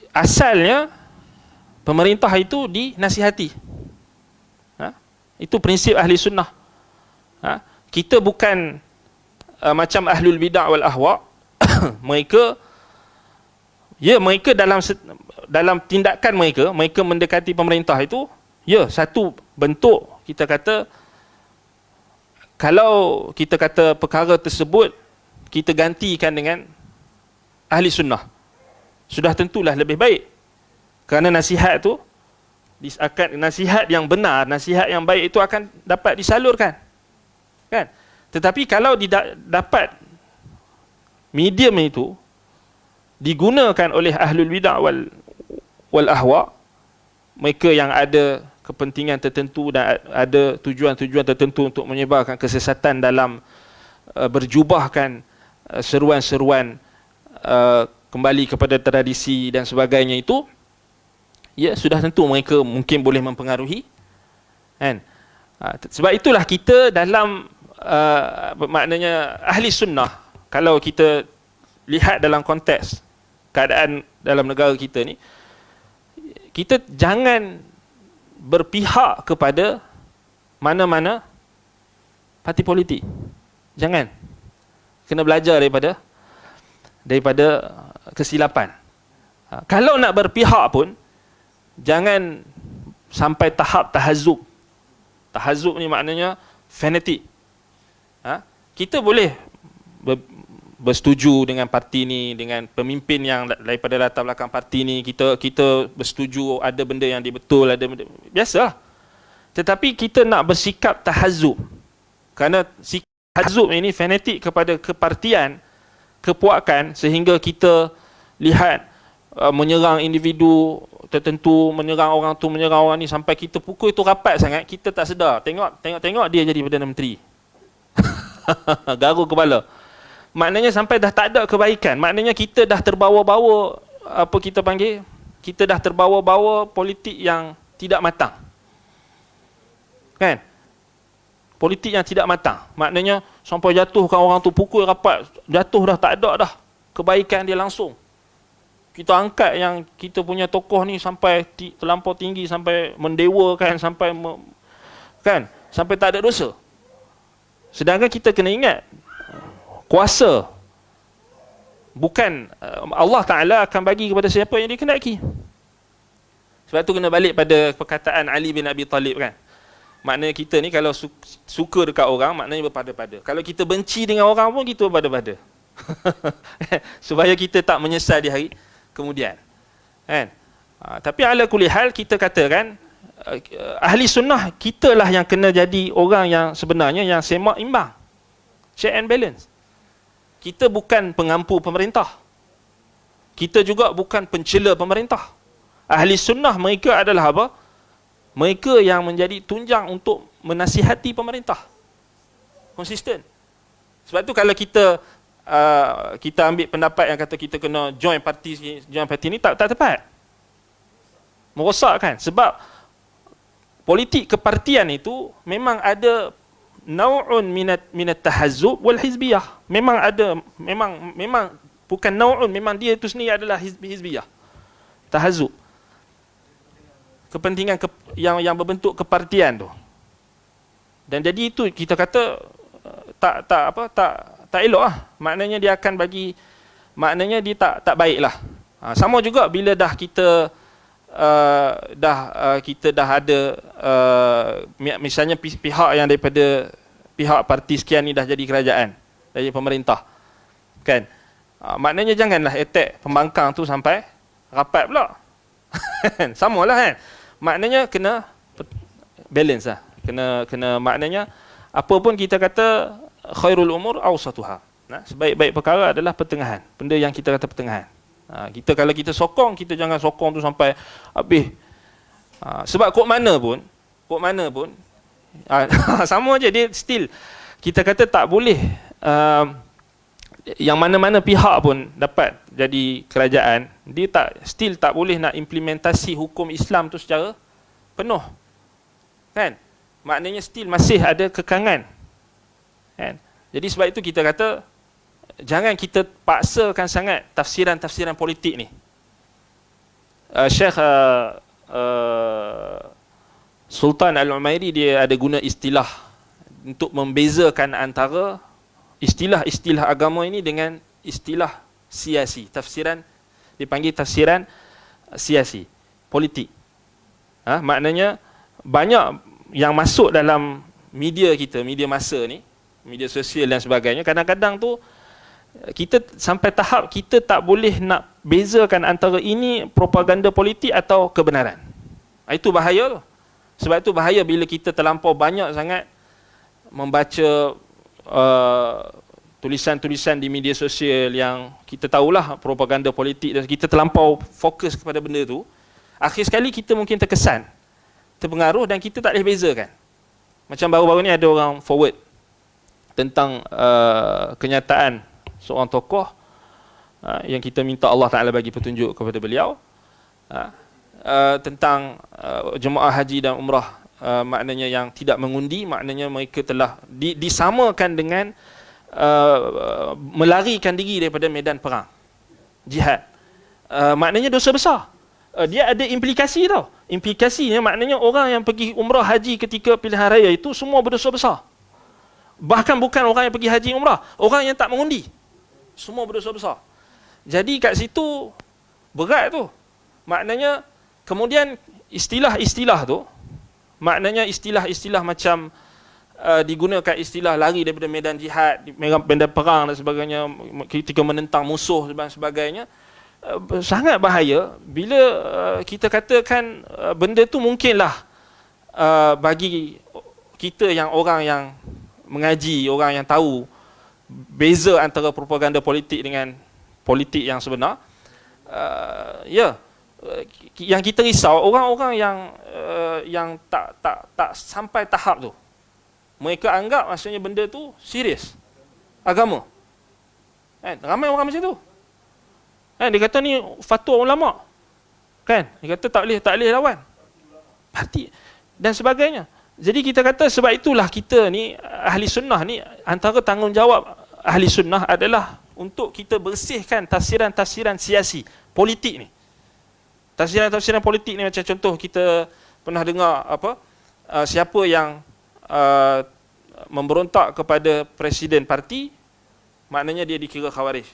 asalnya pemerintah itu dinasihati. Itu prinsip ahli sunnah. Kita bukan macam ahlul bidah wal ahwa. mereka dalam tindakan mereka mendekati pemerintah itu, ya, satu bentuk kita kata, kalau kita kata perkara tersebut kita gantikan dengan ahli sunnah, sudah tentulah lebih baik. Kerana nasihat tu nasihat yang benar, nasihat yang baik itu akan dapat disalurkan, kan? Tetapi kalau tidak dapat medium itu digunakan oleh ahlul bidah wal ahwa, mereka yang ada kepentingan tertentu dan ada tujuan-tujuan tertentu untuk menyebarkan kesesatan dalam berjubahkan seruan-seruan kembali kepada tradisi dan sebagainya itu, ya, sudah tentu mereka mungkin boleh mempengaruhi, kan? Sebab itulah kita dalam maknanya ahli sunnah, kalau kita lihat dalam konteks keadaan dalam negara kita ni, kita jangan berpihak kepada mana-mana parti politik. Jangan. Kena belajar daripada kesilapan. Kalau nak berpihak pun, jangan sampai tahap tahazub. Tahazub ni maknanya fanatik. Kita boleh bersetuju dengan parti ni, dengan pemimpin yang daripada latar belakang parti ni, kita bersetuju ada benda yang dia betul, ada benda biasalah. Tetapi kita nak bersikap tahazub. Kerana sikap tahazub ini fanatik kepada kepartian, kepuakan, sehingga kita lihat menyerang individu tertentu, menyerang orang tu, menyerang orang ni, sampai kita pukul itu rapat sangat, kita tak sedar. Tengok dia jadi Perdana Menteri. Garu kepala. Maknanya sampai dah tak ada kebaikan. Maknanya kita dah terbawa-bawa, apa kita panggil, kita dah terbawa-bawa politik yang tidak matang. Kan? Politik yang tidak matang. Maknanya sampai jatuhkan orang tu, pukul rapat, jatuh dah, tak ada dah kebaikan dia langsung. Kita angkat yang kita punya tokoh ni sampai terlampau tinggi, sampai mendewakan, sampai kan, sampai tak ada dosa. Sedangkan kita kena ingat, kuasa bukan Allah Ta'ala akan bagi kepada siapa yang dia kendaki. Sebab tu kena balik pada perkataan Ali bin Abi Talib kan. Maknanya kita ni kalau suka dekat orang, maknanya berpada-pada. Kalau kita benci dengan orang pun, kita berpada-pada. Supaya kita tak menyesal di hari kemudian. Kan? Tapi ala kulli hal, kita katakan ahli sunnah, kitalah yang kena jadi orang yang sebenarnya yang semak imbang, check and balance. Kita bukan pengampu pemerintah, kita juga bukan pencela pemerintah. Ahli sunnah mereka adalah apa? Mereka yang menjadi tunjang untuk menasihati pemerintah, konsisten. Sebab tu kalau kita ambil pendapat yang kata kita kena join parti ni, tak tepat, merosak kan. Sebab politik kepartian itu memang ada nau'un minat tahazzub wal hizbiyah. Memang ada, memang bukan nau'un, memang dia itu sendiri adalah hizbiyah, tahazzub, kepentingan yang berbentuk kepartian tu. Dan jadi itu kita kata tak elok lah. Maknanya dia akan bagi, maknanya dia tak baik lah. Sama juga bila dah kita kita dah ada misalnya pihak yang daripada pihak parti sekian ni dah jadi kerajaan, dah jadi pemerintah kan. Maknanya janganlah attack pembangkang tu sampai rapat pula. Samalah kan. Maknanya kena balance lah. Kena maknanya apa pun kita kata khairul umur awsatuha. Sebaik-baik perkara adalah pertengahan. Benda yang kita kata pertengahan. Kita kalau kita sokong, kita jangan sokong tu sampai habis. Sebab kok mana pun sama je, dia still kita kata tak boleh yang mana-mana pihak pun dapat jadi kerajaan, dia still tak boleh nak implementasi hukum Islam tu secara penuh. Kan? Maknanya still masih ada kekangan. Kan? Jadi sebab itu kita kata jangan kita paksakan sangat tafsiran-tafsiran politik ni. Syekh Sultan Al-Umairi dia ada guna istilah untuk membezakan antara istilah-istilah agama ini dengan istilah siasi. Tafsiran dipanggil tafsiran siasi, politik. Maknanya banyak yang masuk dalam media kita, media masa ni, media sosial dan sebagainya, kadang-kadang tu kita sampai tahap kita tak boleh nak bezakan antara ini propaganda politik atau kebenaran. Itu bahaya tu. Sebab itu bahaya bila kita terlampau banyak sangat membaca tulisan-tulisan di media sosial yang kita tahulah propaganda politik, dan kita terlampau fokus kepada benda tu. Akhir sekali kita mungkin terkesan, terpengaruh, dan kita tak boleh bezakan. Macam baru-baru ni ada orang forward tentang kenyataan seorang tokoh yang kita minta Allah Ta'ala bagi petunjuk kepada beliau tentang jemaah haji dan umrah, maknanya yang tidak mengundi, maknanya mereka telah disamakan dengan melarikan diri daripada medan perang, jihad. Maknanya dosa besar. dia ada implikasi tau. Implikasinya maknanya orang yang pergi umrah haji ketika pilihan raya itu semua berdosa besar. Bahkan bukan orang yang pergi haji umrah, orang yang tak mengundi semua berdosa besar. Jadi kat situ berat tu. Maknanya kemudian istilah-istilah tu, maknanya istilah-istilah macam digunakan istilah lari daripada medan jihad, medan perang dan sebagainya ketika menentang musuh dan sebagainya, sangat bahaya bila kita katakan benda tu mungkinlah bagi kita yang orang yang mengaji, orang yang tahu beza antara propaganda politik dengan politik yang sebenar. Yang kita risau orang-orang yang tak sampai tahap tu. Mereka anggap maksudnya benda tu serius agama. Ramai orang macam tu. Dia kata ni fatwa ulama. Dia kata tak boleh lawan parti dan sebagainya. Jadi kita kata sebab itulah kita ni ahli sunnah ni, antara tanggungjawab ahli sunnah adalah untuk kita bersihkan tafsiran-tafsiran siasi, politik ni. Tafsiran-tafsiran politik ni macam contoh kita pernah dengar siapa yang memberontak kepada presiden parti, maknanya dia dikira khawarij.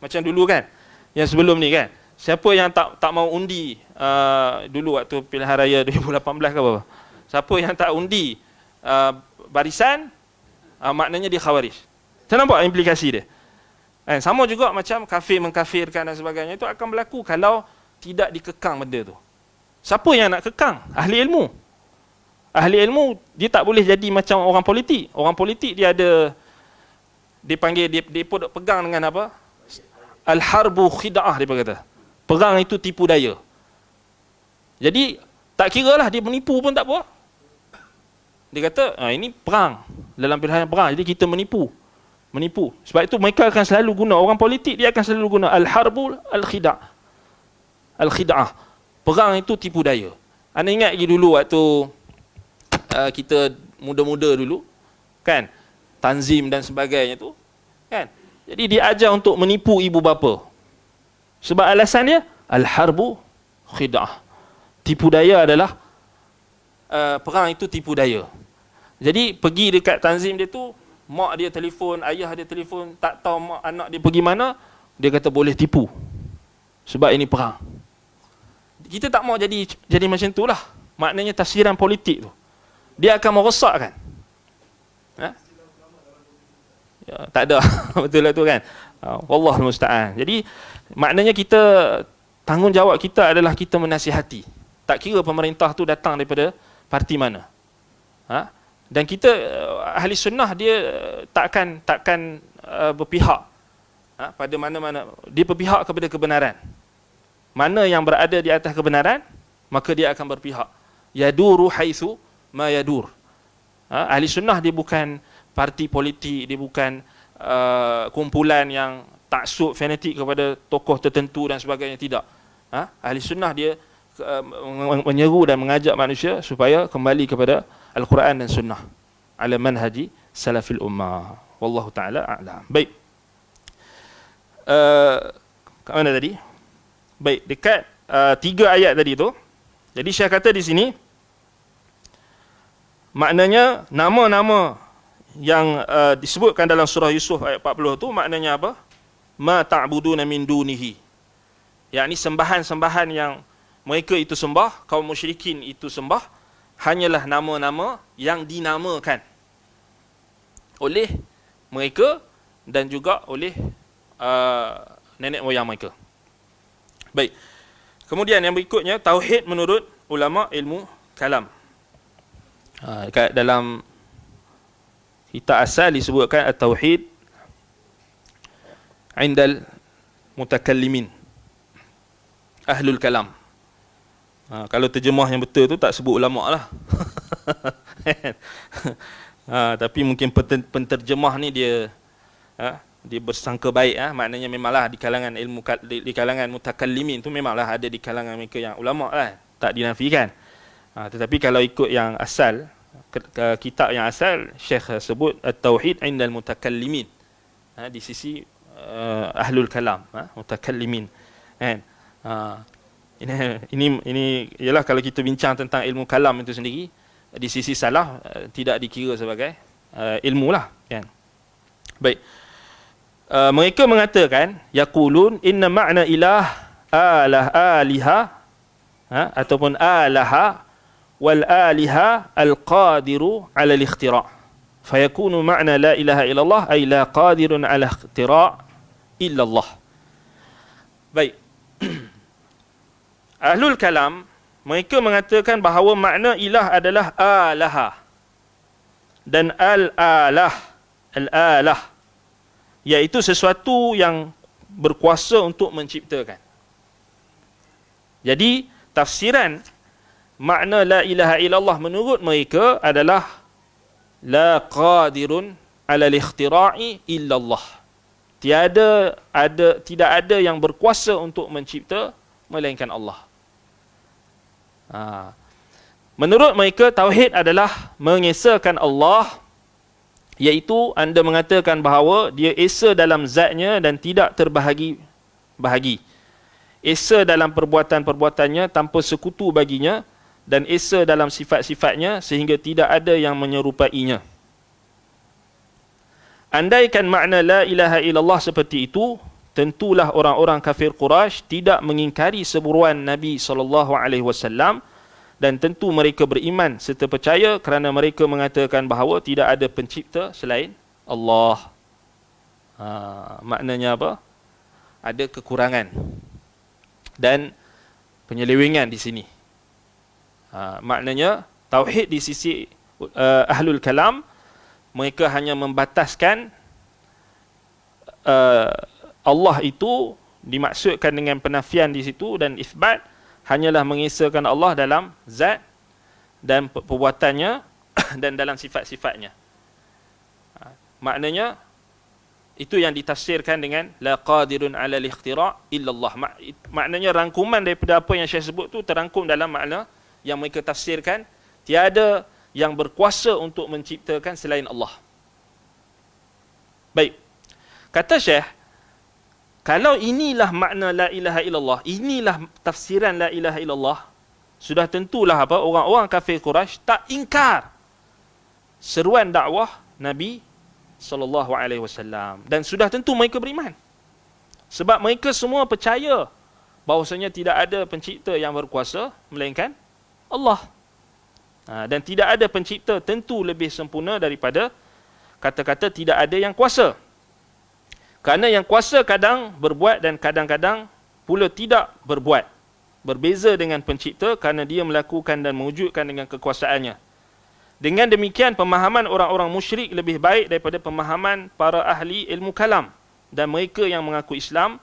Macam dulu kan, yang sebelum ni kan, siapa yang tak mau undi dulu waktu pilihan raya 2018 ke apa, siapa yang tak undi barisan, maknanya dia khawarij. Kita nampak implikasi dia. Sama juga macam kafir mengkafirkan dan sebagainya, itu akan berlaku kalau tidak dikekang benda tu. Siapa yang nak kekang? Ahli ilmu. Ahli ilmu dia tak boleh jadi macam orang politik. Orang politik dia ada, dia panggil, dia pegang dengan apa? Al-harbu khida'ah, dia kata. Perang itu tipu daya. Jadi tak kira lah dia menipu pun tak apa. Dia kata ini perang, dalam pilihan perang, jadi kita menipu. Sebab itu mereka akan selalu guna, orang politik dia akan selalu guna al-harbu al-khida'ah. Perang itu tipu daya. Anda ingat lagi dulu waktu kita muda-muda dulu kan, tanzim dan sebagainya tu kan, jadi dia ajar untuk menipu ibu bapa. Sebab alasan dia al-harbu khida'ah. Tipu daya adalah perang itu tipu daya. Jadi pergi dekat tanzim dia tu, mak dia telefon, ayah dia telefon, tak tahu mak anak dia pergi mana, dia kata boleh tipu. Sebab ini perang. Kita tak mau jadi macam itulah. Maknanya tafsiran politik tu, dia akan merosakkan. Tak ada. Betul lah tu kan. Wallahul musta'an. Jadi maknanya kita, tanggungjawab kita adalah kita menasihati. Tak kira pemerintah tu datang daripada parti mana. Dan kita ahli sunnah dia takkan berpihak pada mana-mana. Dia berpihak kepada kebenaran. Mana yang berada di atas kebenaran, maka dia akan berpihak. Yaduru haitsu ma yadur. Ahli sunnah dia bukan parti politik, dia bukan kumpulan yang taksub fanatik kepada tokoh tertentu dan sebagainya, tidak. Ahli sunnah dia menyeru dan mengajak manusia supaya kembali kepada Al-Quran dan Sunnah ala manhaji salafil ummah. Wallahu ta'ala a'lam. Baik. Kat mana tadi? Baik, dekat 3 ayat tadi tu. Jadi Syekh kata di sini, maknanya nama-nama yang disebutkan dalam surah Yusuf ayat 40 tu, maknanya apa? Ma ta'buduna min dunihi. Yakni sembahan-sembahan yang mereka itu sembah, kaum musyrikin itu sembah, hanyalah nama-nama yang dinamakan oleh mereka dan juga oleh nenek moyang mereka. Baik. Kemudian yang berikutnya, tauhid menurut ulama ilmu kalam. Dalam kitab asal disebutkan at-tauhid indal mutakallimin, ahlul kalam. Kalau terjemah yang betul tu tak sebut ulama lah. Tapi mungkin penterjemah ni dia bersangka baik, maknanya memanglah di kalangan ilmu, di kalangan mutakallimin tu memanglah ada di kalangan mereka yang ulama lah, tak dinafikan. Tetapi kalau ikut yang asal, kitab yang asal, Syekh sebut at-tauhid indal mutakallimin, di sisi ahlul kalam, mutakallimin kan. Ini ialah kalau kita bincang tentang ilmu kalam itu sendiri, di sisi salaf tidak dikira sebagai ilmu lah, kan. Baik. Mereka mengatakan yaqulun inna ma'na ilah aliha, ataupun alaha wal aliha al-qadiru ala al-ikhtira'. Fayakunu ma'na la ilaha illallah ay la qadirun ala ikhtira' illallah. Baik. Ahlul kalam mereka mengatakan bahawa makna ilah adalah alaha dan al-alah, iaitu sesuatu yang berkuasa untuk menciptakan. Jadi tafsiran makna la ilaha illallah menurut mereka adalah la qadirun ala al-ikhtira'i illallah. Tidak ada yang berkuasa untuk mencipta melainkan Allah. Menurut mereka tauhid adalah mengesahkan Allah, iaitu anda mengatakan bahawa dia esa dalam zatnya dan tidak terbahagi. Esa dalam perbuatan-perbuatannya tanpa sekutu baginya, dan esa dalam sifat-sifatnya sehingga tidak ada yang menyerupainya. Andaikan makna la ilaha illallah seperti itu, tentulah orang-orang kafir Quraisy tidak mengingkari seburuan Nabi SAW, dan tentu mereka beriman serta percaya kerana mereka mengatakan bahawa tidak ada pencipta selain Allah. Maknanya apa? Ada kekurangan dan penyelewengan di sini. Maknanya tauhid di sisi ahlul kalam, mereka hanya membataskan Allah itu dimaksudkan dengan penafian di situ, dan isbat hanyalah mengesahkan Allah dalam zat dan perbuatannya dan dalam sifat-sifatnya. Maknanya itu yang ditafsirkan dengan la qadirun ala al-ikhtira' illallah. Maknanya rangkuman daripada apa yang Syekh sebut tu terangkum dalam makna yang mereka tafsirkan, tiada yang berkuasa untuk menciptakan selain Allah. Baik. Kata Syekh, kalau inilah makna la ilaha illallah, inilah tafsiran la ilaha illallah, sudah tentulah apa, orang-orang kafir Quraisy tak ingkar seruan dakwah Nabi SAW, dan sudah tentu mereka beriman. Sebab mereka semua percaya bahawasanya tidak ada pencipta yang berkuasa melainkan Allah. Dan tidak ada pencipta tentu lebih sempurna daripada kata-kata tidak ada yang kuasa. Kerana yang kuasa kadang berbuat dan kadang-kadang pula tidak berbuat. Berbeza dengan pencipta kerana dia melakukan dan mewujudkan dengan kekuasaannya. Dengan demikian, pemahaman orang-orang musyrik lebih baik daripada pemahaman para ahli ilmu kalam dan mereka yang mengaku Islam,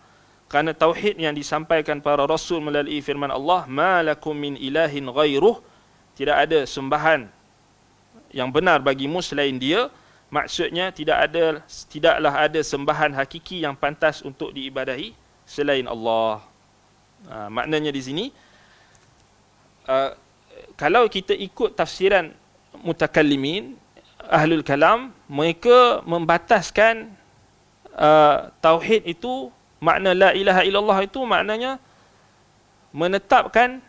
kerana tauhid yang disampaikan para rasul melalui firman Allah, ma lakum min ilahin ghairuh, tidak ada sembahan yang benar bagimu selain dia. Maksudnya tidaklah ada sembahan hakiki yang pantas untuk diibadahi selain Allah. Maknanya di sini, kalau kita ikut tafsiran mutakallimin, ahlul kalam, mereka membataskan tauhid itu, makna la ilaha illallah itu maknanya menetapkan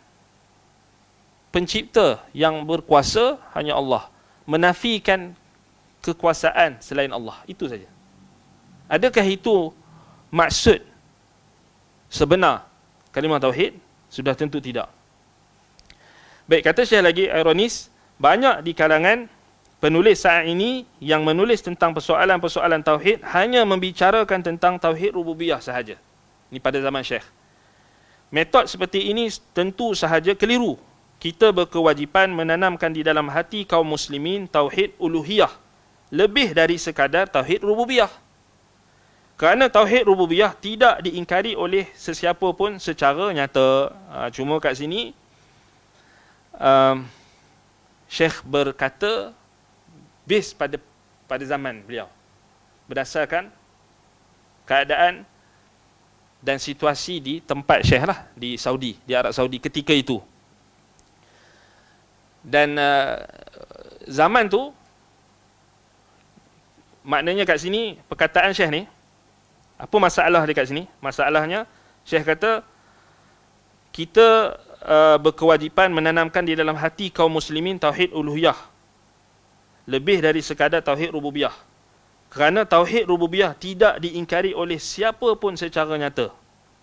pencipta yang berkuasa hanya Allah, menafikan kekuasaan selain Allah. Itu saja. Adakah itu maksud sebenar kalimah tauhid? Sudah tentu tidak. Baik, kata Syekh lagi, ironis, banyak di kalangan penulis saat ini yang menulis tentang persoalan-persoalan tauhid hanya membicarakan tentang tauhid rububiyah sahaja. Ini pada zaman Syekh. Metod seperti ini tentu sahaja keliru. Kita berkewajipan menanamkan di dalam hati kaum muslimin tauhid uluhiyah lebih dari sekadar tauhid rububiyah. Kerana tauhid rububiyah tidak diingkari oleh sesiapa pun secara nyata. Cuma kat sini Syekh berkata based pada zaman beliau, berdasarkan keadaan dan situasi di tempat Syekh lah, di Saudi, di Arab Saudi ketika itu. Dan zaman tu, maknanya kat sini perkataan Syekh ni, apa masalah dia kat sini? Masalahnya Syekh kata kita berkewajipan menanamkan di dalam hati kaum muslimin tauhid uluhiyah lebih dari sekadar tauhid rububiyah. Kerana tauhid rububiyah tidak diingkari oleh siapa pun secara nyata.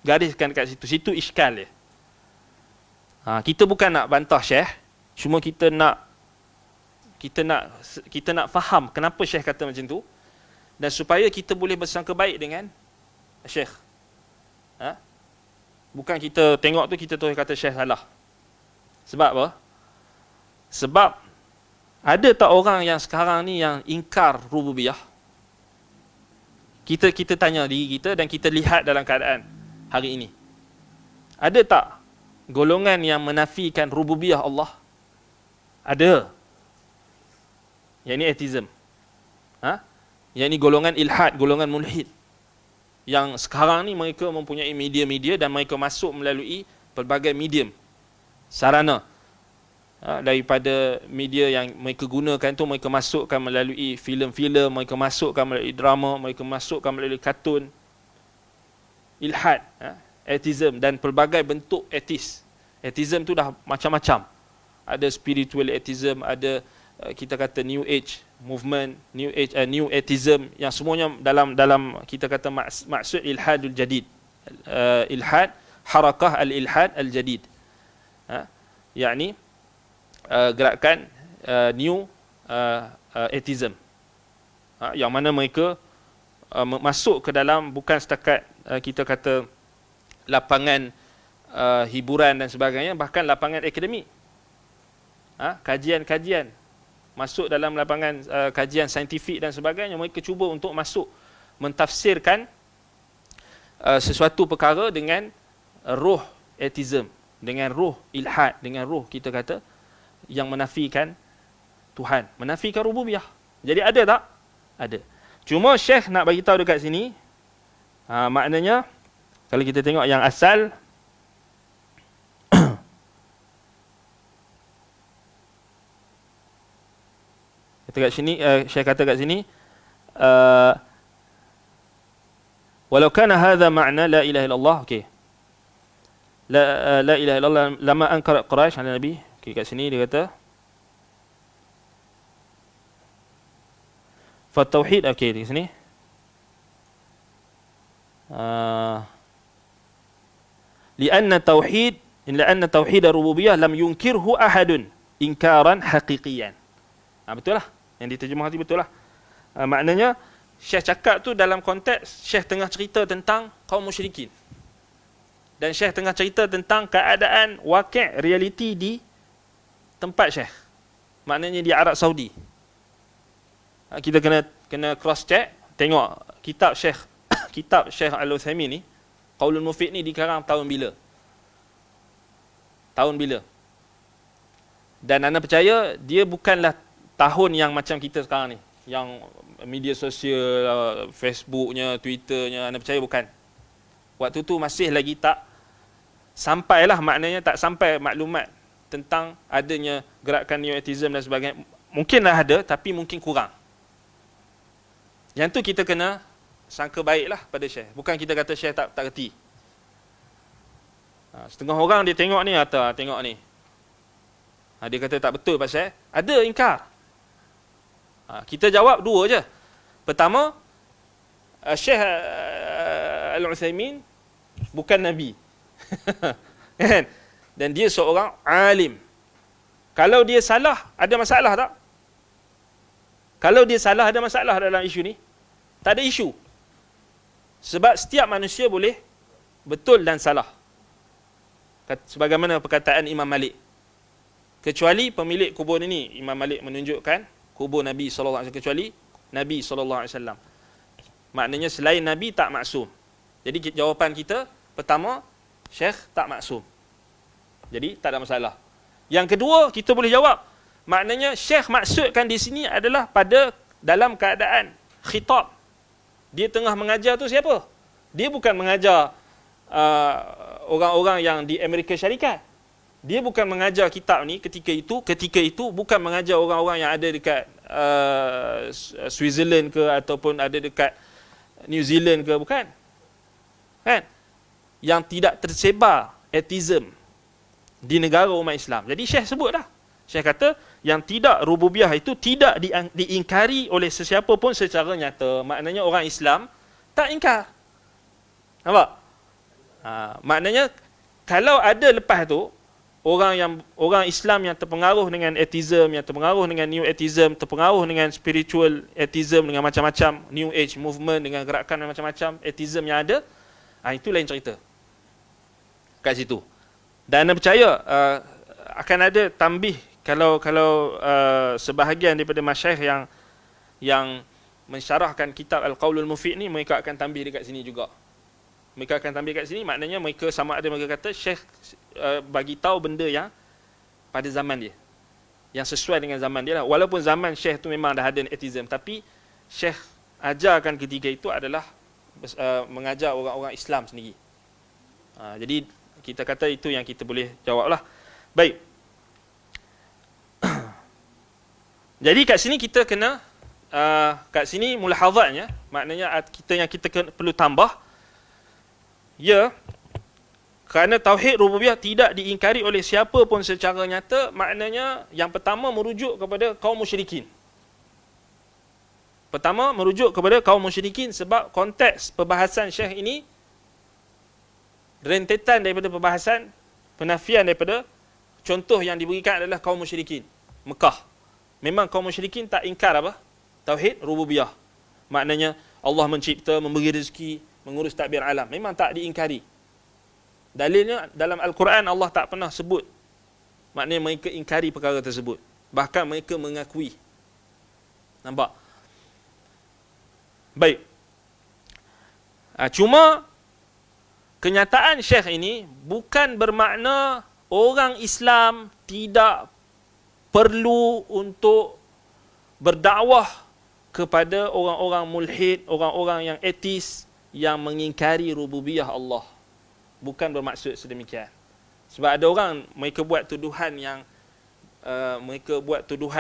Gariskan kat situ. Situ iskal dia. Kita bukan nak bantah Syekh, cuma kita nak faham kenapa Syekh kata macam tu, dan supaya kita boleh bersangka baik dengan Syekh. Bukan kita tengok tu kita terus kata Syekh salah. Sebab apa? Sebab ada tak orang yang sekarang ni yang ingkar rububiyah? Kita tanya diri kita dan kita lihat dalam keadaan hari ini. Ada tak golongan yang menafikan rububiyah Allah? Ada. Yang ini atheism. Yang ini golongan ilhad, golongan mulhid. Yang sekarang ni mereka mempunyai media-media dan mereka masuk melalui pelbagai medium, sarana. Daripada media yang mereka gunakan tu, mereka masukkan melalui filem-filem, mereka masukkan melalui drama, mereka masukkan melalui kartun. Ilhad, atheism dan pelbagai bentuk atheist. Atheism tu dah macam-macam. Ada spiritual atheism, ada kita kata new age movement, new atheism, yang semuanya dalam kita kata maksud ilhadul jadid. Ilhad, harakah al-ilhad al-jadid. Yakni gerakan new atheism. Yang mana mereka masuk ke dalam bukan setakat kita kata lapangan hiburan dan sebagainya, bahkan lapangan akademik. Kajian-kajian, masuk dalam lapangan kajian saintifik dan sebagainya. Mereka cuba untuk masuk mentafsirkan sesuatu perkara dengan roh atheism, dengan roh ilhad, dengan roh kita kata yang menafikan Tuhan, menafikan rububiyah. Jadi ada tak? Ada. Cuma Syekh nak bagi tahu dekat sini, maknanya kalau kita tengok yang asal, kat sini, Syekh kata kat sini, walau kana hadha ma'na la ilaha illallah, okey. La ilaha illallah lama ankara Quraisy ala Nabi. Okey, kat sini dia kata fa tauhid, okey di sini. Lianna tauhid ar-rububiyyah lam yunkirhu ahadun inkaran haqiqiyan. Betul lah. Yang diterjemah tadi betul lah. Maknanya Syekh cakap tu dalam konteks Syekh tengah cerita tentang kaum musyrikin. Dan Syekh tengah cerita tentang keadaan wakil realiti di tempat Syekh. Maknanya di Arab Saudi. Kita kena cross check, tengok kitab Syekh kitab Syekh Al-Utsaimin ni, Qaulul Mufid ni dikarang tahun bila? Tahun bila? Dan anda percaya dia bukanlah tahun yang macam kita sekarang ni, yang media sosial, Facebooknya, Twitternya, anda percaya bukan? Waktu tu masih lagi tak sampailah, maknanya tak sampai maklumat tentang adanya gerakan neo-atheism dan sebagainya. Mungkinlah ada, tapi mungkin kurang. Yang tu kita kena sangka baiklah pada Syekh. Bukan kita kata Syekh tak reti. Setengah orang dia tengok ni, tengok ni. Dia kata tak betul pasal ada ingkar. Kita jawab dua je. Pertama, Syekh Al-Utsaimin bukan Nabi. Kan? Dan dia seorang alim. Kalau dia salah, ada masalah tak? Kalau dia salah, ada masalah dalam isu ni? Tak ada isu. Sebab setiap manusia boleh betul dan salah. Sebagaimana perkataan Imam Malik. Kecuali pemilik kubur ini, Imam Malik menunjukkan kubur Nabi SAW, kecuali Nabi SAW. Maknanya selain Nabi tak maksum. Jadi jawapan kita, pertama, Syekh tak maksum. Jadi tak ada masalah. Yang kedua, kita boleh jawab. Maknanya Syekh maksudkan di sini adalah pada dalam keadaan khitab. Dia tengah mengajar tu siapa? Dia bukan mengajar orang-orang yang di Amerika Syarikat. Dia bukan mengajar kitab ni ketika itu bukan mengajar orang-orang yang ada dekat Switzerland ke ataupun ada dekat New Zealand ke, bukan. Kan? Yang tidak tersebar atheism di negara umat Islam. Jadi Syekh sebut dah. Syekh kata yang tidak rububiyah itu tidak diingkari oleh sesiapa pun secara nyata. Maknanya orang Islam tak ingkar. Nampak? Maknanya kalau ada lepas tu orang Islam yang terpengaruh dengan atheism, yang terpengaruh dengan new atheism, terpengaruh dengan spiritual atheism, dengan macam-macam new age movement, dengan gerakan macam-macam atheism yang ada, itu lain cerita kat situ. Dan anda percaya akan ada tambih kalau sebahagian daripada masyayikh yang mensyarahkan kitab Al-Qaulul Mufid ni, mereka akan tambih dekat sini juga. Mereka akan tambih kat sini, maknanya mereka sama ada mereka kata Syekh bagi tahu benda yang pada zaman dia, yang sesuai dengan zaman dia lah. Walaupun zaman Syekh tu memang dah ada atheism, tapi Syekh ajarkan ketika itu adalah mengajar orang-orang Islam sendiri. Jadi kita kata itu yang kita boleh jawab lah. Baik. Jadi kat sini kita kena kat sini mulahazatnya, maknanya kita perlu tambah, ya, kerana tauhid rububiyah tidak diingkari oleh siapa pun secara nyata, maknanya yang pertama merujuk kepada kaum musyrikin. Pertama merujuk kepada kaum musyrikin sebab konteks perbahasan Syekh ini rentetan daripada perbahasan penafian daripada contoh yang diberikan adalah kaum musyrikin Mekah. Memang kaum musyrikin tak ingkar apa? Tauhid rububiyah. Maknanya Allah mencipta, memberi rezeki, mengurus tadbir alam. Memang tak diingkari. Dalilnya dalam Al-Quran Allah tak pernah sebut. Maknanya mereka ingkari perkara tersebut. Bahkan mereka mengakui. Nampak? Baik. Cuma kenyataan Syekh ini bukan bermakna orang Islam tidak perlu untuk berdakwah kepada orang-orang mulhid, orang-orang yang ateis yang mengingkari rububiyah Allah. Bukan bermaksud sedemikian. Sebab ada orang mereka buat tuduhan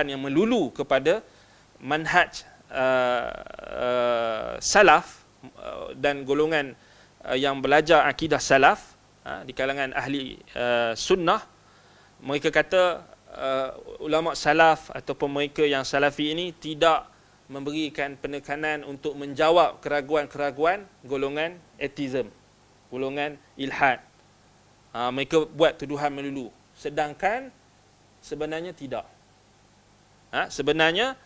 yang melulu kepada manhaj salaf dan golongan yang belajar akidah salaf di kalangan ahli sunnah. Mereka kata ulama salaf ataupun mereka yang salafi ini tidak memberikan penekanan untuk menjawab keraguan-keraguan golongan atheism, golongan ilhad. Mereka buat tuduhan melulu, sedangkan sebenarnya tidak. Sebenarnya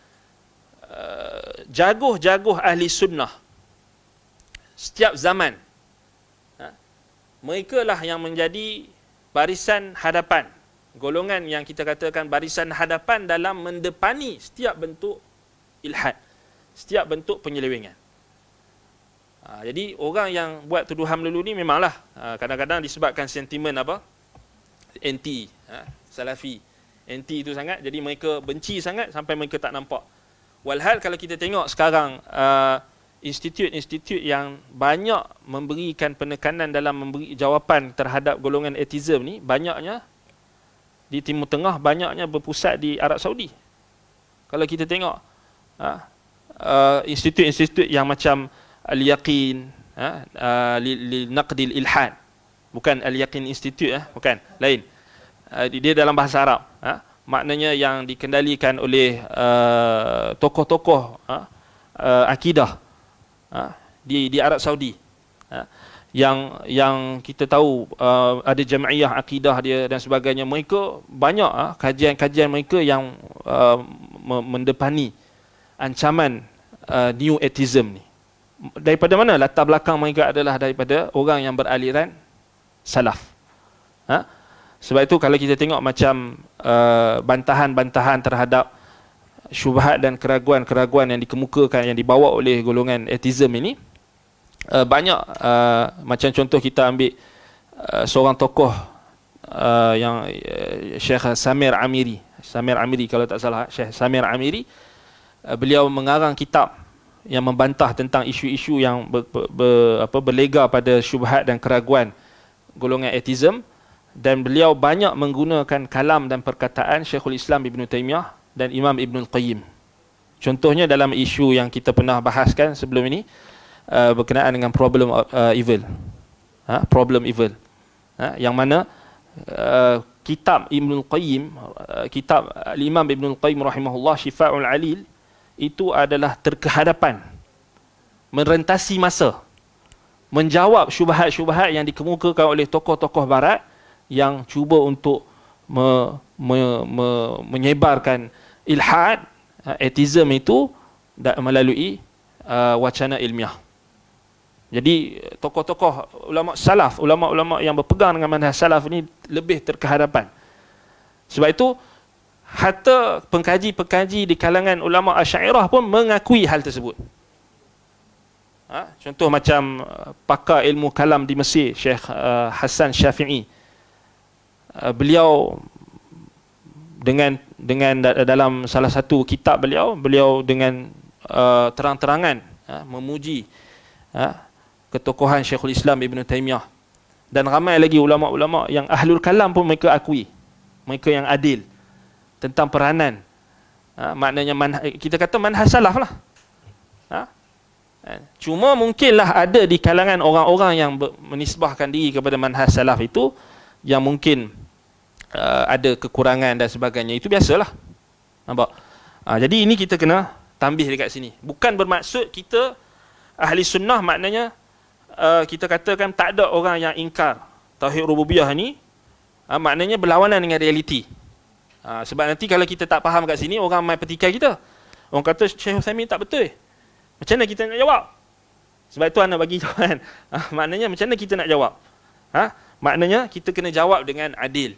jaguh-jaguh ahli sunnah setiap zaman, mereka lah yang menjadi barisan hadapan, golongan yang kita katakan barisan hadapan dalam mendepani setiap bentuk ilhad, setiap bentuk penyelewengan. Jadi orang yang buat tuduhan melulu ni memanglah kadang-kadang disebabkan sentimen apa? Anti, salafi. Anti itu sangat, jadi mereka benci sangat sampai mereka tak nampak. Walhal kalau kita tengok sekarang institut-institut yang banyak memberikan penekanan dalam memberi jawapan terhadap golongan atheism ni, banyaknya di Timur Tengah, banyaknya berpusat di Arab Saudi. Kalau kita tengok institut-institut yang macam Al-Yaqin, li Naqdil Ilhad, bukan Al-Yaqin Institute, bukan, lain. Dia dalam bahasa Arab, maknanya yang dikendalikan oleh tokoh-tokoh akidah di Arab Saudi, yang kita tahu ada jamiah akidah dia dan sebagainya. Mereka banyak kajian-kajian mereka yang mendepani ancaman new atheism ni. Daripada mana? Latar belakang mereka adalah daripada orang yang beraliran salaf. Sebab itu kalau kita tengok macam bantahan-bantahan terhadap syubhat dan keraguan-keraguan yang dikemukakan, yang dibawa oleh golongan atheism ini, banyak macam contoh kita ambil seorang tokoh yang Syekh Samir Amiri kalau tak salah, Syekh Samir Amiri, beliau mengarang kitab yang membantah tentang isu-isu yang berlega pada syubhat dan keraguan golongan atheism, dan beliau banyak menggunakan kalam dan perkataan Syekhul Islam Ibn Taymiyah dan Imam Ibn Al-Qayyim. Contohnya dalam isu yang kita pernah bahaskan sebelum ini, berkenaan dengan problem evil, yang mana kitab Ibnul Qayyim, kitab Imam Ibnul Qayyim rahimahullah, Syifa'ul Alil, itu adalah terkehadapan, merentasi masa, menjawab syubhat-syubhat yang dikemukakan oleh tokoh-tokoh barat yang cuba untuk menyebarkan ilhad, atheism itu melalui wacana ilmiah. Jadi tokoh-tokoh ulama salaf, ulama-ulama yang berpegang dengan manhaj salaf ini lebih terkehadapan. Sebab itu hatta pengkaji-pengkaji di kalangan ulama Asy'ariyah pun mengakui hal tersebut. Contoh macam pakar ilmu kalam di Mesir, Syekh Hasan Syafi'i. Beliau dengan dalam salah satu kitab beliau dengan terang-terangan memuji ketokohan Syekhul Islam Ibn Taymiyah, dan ramai lagi ulama-ulama yang ahlul kalam pun mereka akui, mereka yang adil tentang peranan, maknanya kita kata manhaj salaf lah. Cuma mungkinlah ada di kalangan orang-orang yang menisbahkan diri kepada manhaj salaf itu yang mungkin ada kekurangan dan sebagainya, itu biasalah. Nampak? Jadi ini kita kena tambih dekat sini. Bukan bermaksud kita ahli sunnah maknanya kita katakan tak ada orang yang ingkar tauhid rububiyah ni, maknanya berlawanan dengan realiti. Sebab nanti kalau kita tak faham kat sini, orang main petikai kita. Orang kata Syekh Uthaymin tak betul. Macam mana kita nak jawab? Sebab itu anak bagi jawapan. Maknanya macam mana kita nak jawab? Maknanya kita kena jawab dengan adil.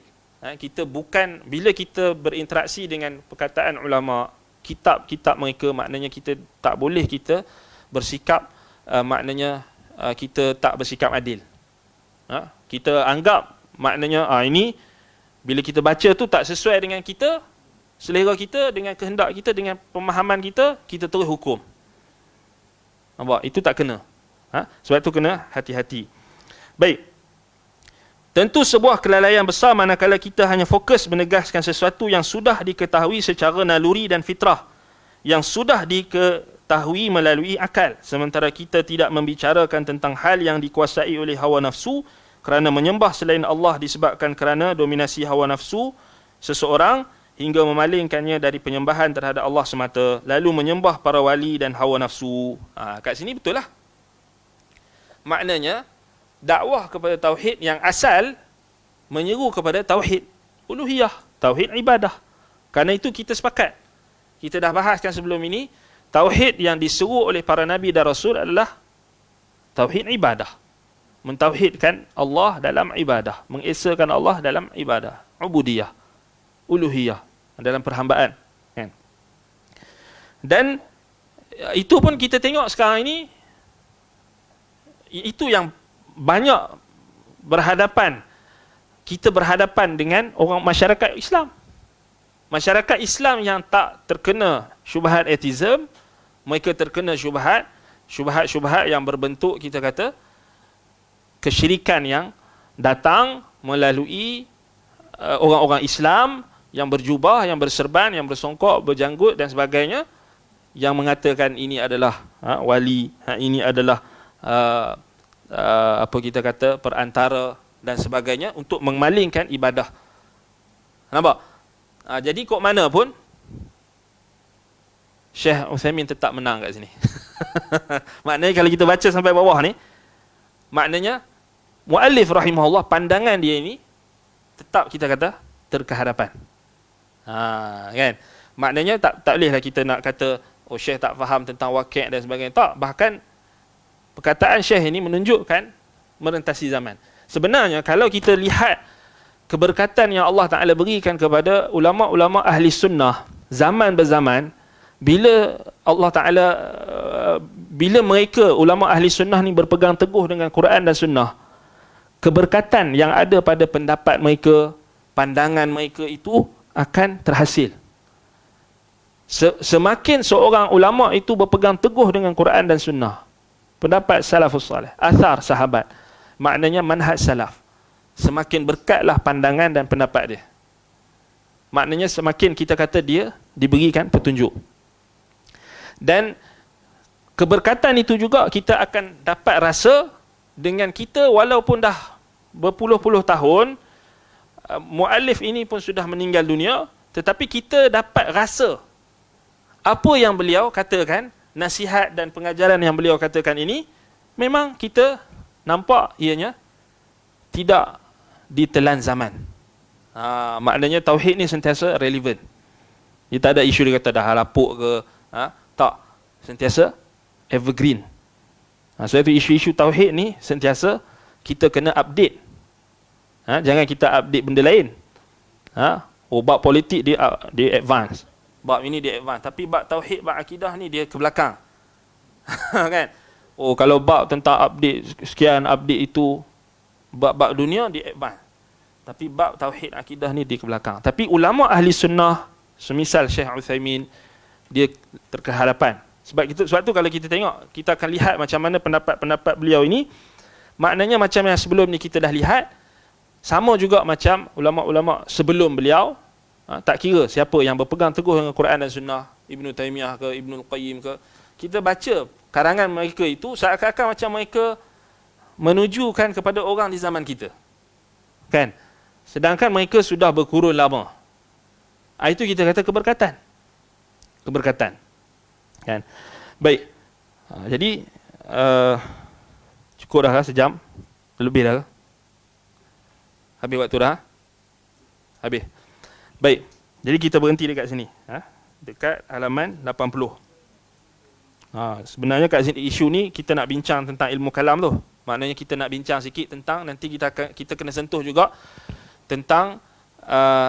Kita bukan, bila kita berinteraksi dengan perkataan ulama, kitab-kitab mereka, maknanya kita tak boleh kita bersikap, maknanya kita tak bersikap adil. Kita anggap maknanya ini bila kita baca tu tak sesuai dengan kita, selera kita, dengan kehendak kita, dengan pemahaman kita, kita terus hukum. Nampak? Itu tak kena. Sebab itu kena hati-hati. Baik. Tentu sebuah kelalaian besar manakala kita hanya fokus menegaskan sesuatu yang sudah diketahui secara naluri dan fitrah, yang sudah diketahui melalui akal, sementara kita tidak membicarakan tentang hal yang dikuasai oleh hawa nafsu, kerana menyembah selain Allah disebabkan kerana dominasi hawa nafsu seseorang hingga memalingkannya dari penyembahan terhadap Allah semata, lalu menyembah para wali dan hawa nafsu. Kat sini betul lah. Maknanya dakwah kepada tauhid yang asal menyeru kepada tauhid uluhiyah, tauhid ibadah. Kerana itu kita sepakat, kita dah bahaskan sebelum ini, tauhid yang diseru oleh para nabi dan rasul adalah tauhid ibadah, mentauhidkan Allah dalam ibadah, mengesakan Allah dalam ibadah, ubudiyah, uluhiyah, dalam perhambaan, kan? Dan itu pun kita tengok sekarang ini, itu yang banyak berhadapan, kita berhadapan dengan orang masyarakat Islam. Masyarakat Islam yang tak terkena syubhat atheism, mereka terkena syubhat yang berbentuk, kita kata, kesyirikan yang datang melalui orang-orang Islam yang berjubah, yang berserban, yang bersongkok, berjanggut dan sebagainya, yang mengatakan ini adalah wali, ini adalah apa kita kata, perantara dan sebagainya, untuk memalingkan ibadah. Nampak? Jadi kok mana pun Syekh Uthaymin tetap menang kat sini. Maknanya kalau kita baca sampai bawah ni, maknanya muallif rahimahullah, pandangan dia ini tetap kita kata terkehadapan. Kan? Maknanya tak bolehlah kita nak kata oh Syekh tak faham tentang waqi' dan sebagainya. Tak, bahkan perkataan Syekh ini menunjukkan merentasi zaman. Sebenarnya kalau kita lihat keberkatan yang Allah Ta'ala berikan kepada ulama-ulama ahli sunnah zaman berzaman, bila Allah Ta'ala, bila mereka ulama ahli sunnah ni berpegang teguh dengan Quran dan sunnah, keberkatan yang ada pada pendapat mereka, pandangan mereka itu akan terhasil. Semakin seorang ulama itu berpegang teguh dengan Quran dan sunnah, pendapat salafus salih, athar sahabat, maknanya manhaj salaf, semakin berkatlah pandangan dan pendapat dia. Maknanya semakin kita kata dia diberikan petunjuk. Dan keberkatan itu juga kita akan dapat rasa dengan kita walaupun dah berpuluh-puluh tahun muallif ini pun sudah meninggal dunia, tetapi kita dapat rasa apa yang beliau katakan, nasihat dan pengajaran yang beliau katakan ini, memang kita nampak ianya tidak ditelan zaman. Maknanya tauhid ni sentiasa relevan. Dia tak ada isu dia kata dah lapuk ke, tak, sentiasa evergreen. Sebab itu isu-isu tauhid ni sentiasa kita kena update. Jangan kita update benda lain. Bab politik dia advance, bab ini dia advance, tapi bab tauhid, bab akidah ni dia ke belakang. Kan? Kalau bab tentang update sekian, update itu, bab-bab dunia dia advance, tapi bab tauhid akidah ni dia ke belakang. Tapi ulama ahli sunnah semisal Syekh Uthaymin, dia terkehadapan. Sebab tu kalau kita tengok, kita akan lihat macam mana pendapat-pendapat beliau ini, maknanya macam yang sebelum ni kita dah lihat, sama juga macam ulama-ulama sebelum beliau. Tak kira siapa yang berpegang teguh dengan Quran dan Sunnah, Ibnu Taimiyah ke, Ibnu Qayyim ke, kita baca karangan mereka itu seakan-akan macam mereka menujukan kepada orang di zaman kita, kan? Sedangkan mereka sudah berkurun lama. Itu kita kata keberkatan, kan? Baik. Jadi cukup dah lah, sejam lebih dah. Habis waktu dah? Habis. Baik. Jadi kita berhenti dekat sini. Dekat halaman 80. Sebenarnya kat sini isu ni kita nak bincang tentang ilmu kalam tu. Maknanya kita nak bincang sikit tentang, nanti kita kena sentuh juga tentang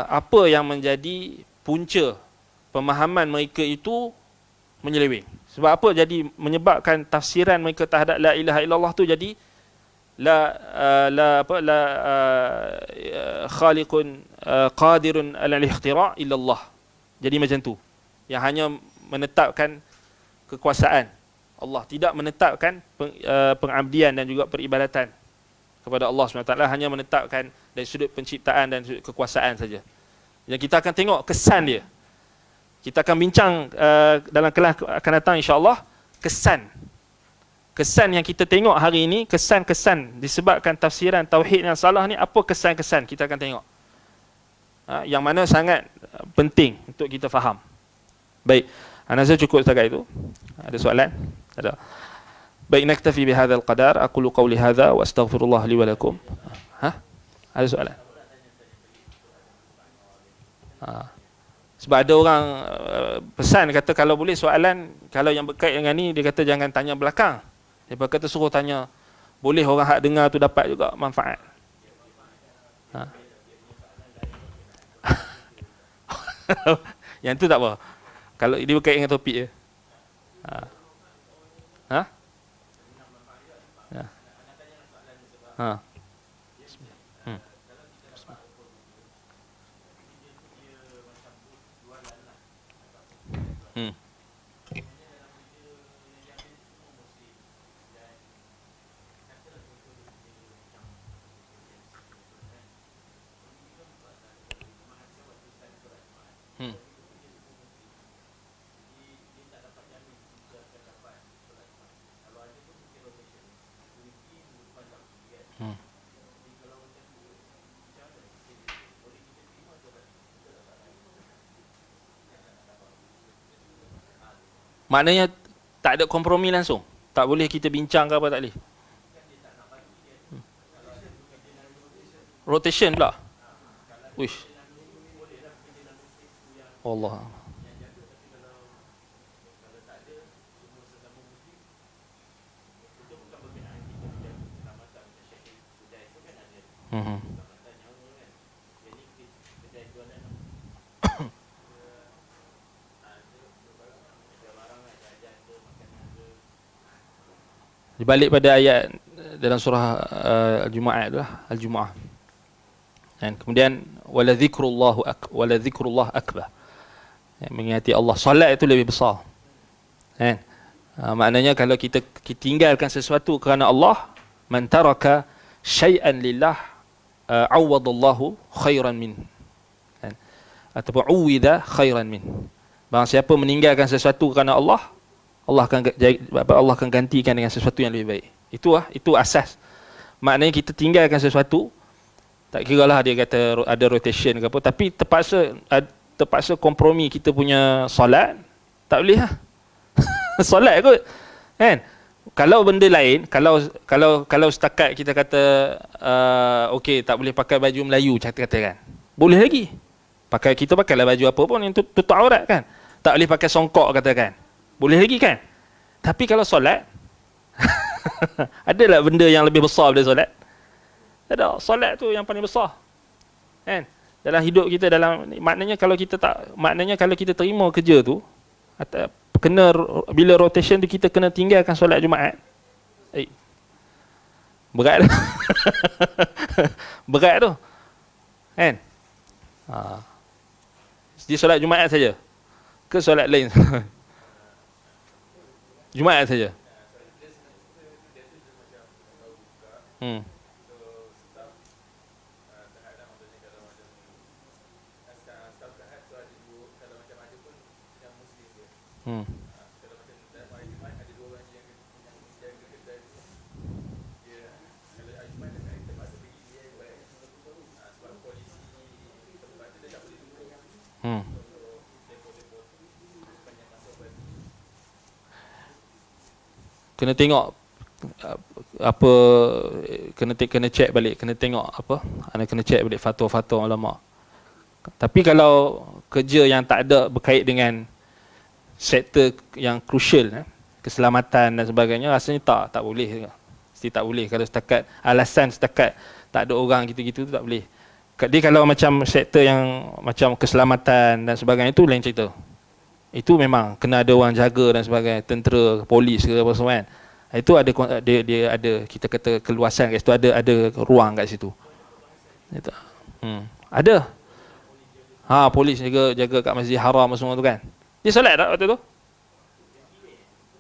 apa yang menjadi punca pemahaman mereka itu menyeleweng. Sebab apa jadi menyebabkan tafsiran mereka terhadap la ilaha illallah tu jadi khaliqun qadirun ala al-ikhtira' illallah. Jadi macam tu. Yang hanya menetapkan kekuasaan Allah, tidak menetapkan pengabdian dan juga peribadatan kepada Allah SWT, hanya menetapkan dari sudut penciptaan dan sudut kekuasaan saja. Yang kita akan tengok kesan dia. Kita akan bincang dalam kelas akan datang insya-Allah, kesan yang kita tengok hari ini, kesan-kesan disebabkan tafsiran tauhid yang salah ni, apa kesan-kesan kita akan tengok. Yang mana sangat penting untuk kita faham. Baik, saya cukup setakat itu. Ada soalan? Ada. Baik, naktafi bihadzal qadar. Aqulu qawli hadza wa astaghfirullah li wa lakum. Ada soalan? Sebab ada orang pesan kata kalau boleh soalan, kalau yang berkait dengan ni, dia kata jangan tanya belakang. Dia kata suruh tanya, boleh orang hak dengar tu dapat juga manfaat. Yang tu tak apa. Kalau dia berkait dengan topik je. Maknanya tak ada kompromi langsung. Tak boleh kita bincang ke apa, tak boleh. Rotation pula. Wish. Allah. Dibalik pada ayat dalam surah Al-Jumu'ah itulah, Al-Jumu'ah. Dan kemudian wala dzikrullah akbar. Mengingati Allah, solat itu lebih besar. Kan? Maknanya kalau kita tinggalkan sesuatu kerana Allah, man taraka syai'an lillah awadallahu khairan min. Kan? Ataupun uwida khairan min. Barang siapa meninggalkan sesuatu kerana Allah, Allah akan gantikan dengan sesuatu yang lebih baik. Itu asas. Maknanya kita tinggalkan sesuatu Tak kira lah dia kata ada rotation ke apa, tapi terpaksa kompromi kita punya solat, tak boleh lah. Solat kot, kan? Kalau benda lain, kalau setakat kita kata okey, tak boleh pakai baju Melayu, katakan, boleh lagi. Kita pakailah baju apa pun yang tutup aurat, kan? Tak boleh pakai songkok, katakan, boleh lagi, kan? Tapi kalau solat, adalah benda yang lebih besar daripada solat? Tak ada. Solat tu yang paling besar, kan? Dalam hidup kita, maknanya kalau kita terima kerja tu, atau bila rotation tu kita kena tinggalkan solat Jumaat, berat tu. Berat tu, kan? Dia solat Jumaat saja ke solat lain? Jumaat saja. Kena tengok apa, kena check balik, kena tengok apa, kena check balik fatwa-fatwa ulama. Tapi kalau kerja yang tak ada berkait dengan sektor yang crucial, keselamatan dan sebagainya, rasanya tak boleh. Mesti tak boleh. Kalau alasan setakat tak ada orang gitu-gitu tu tak boleh. Dia kalau macam sektor yang macam keselamatan dan sebagainya, itu lain cerita. Itu memang kena ada orang jaga dan sebagainya, tentera, polis ke apa semua, kan. Itu dia ada, kita kata, keluasan kat situ, ada ruang kat situ. Itu. Ada. Polis jaga kat Masjid Haram semua tu, kan. Dia solat tak waktu tu?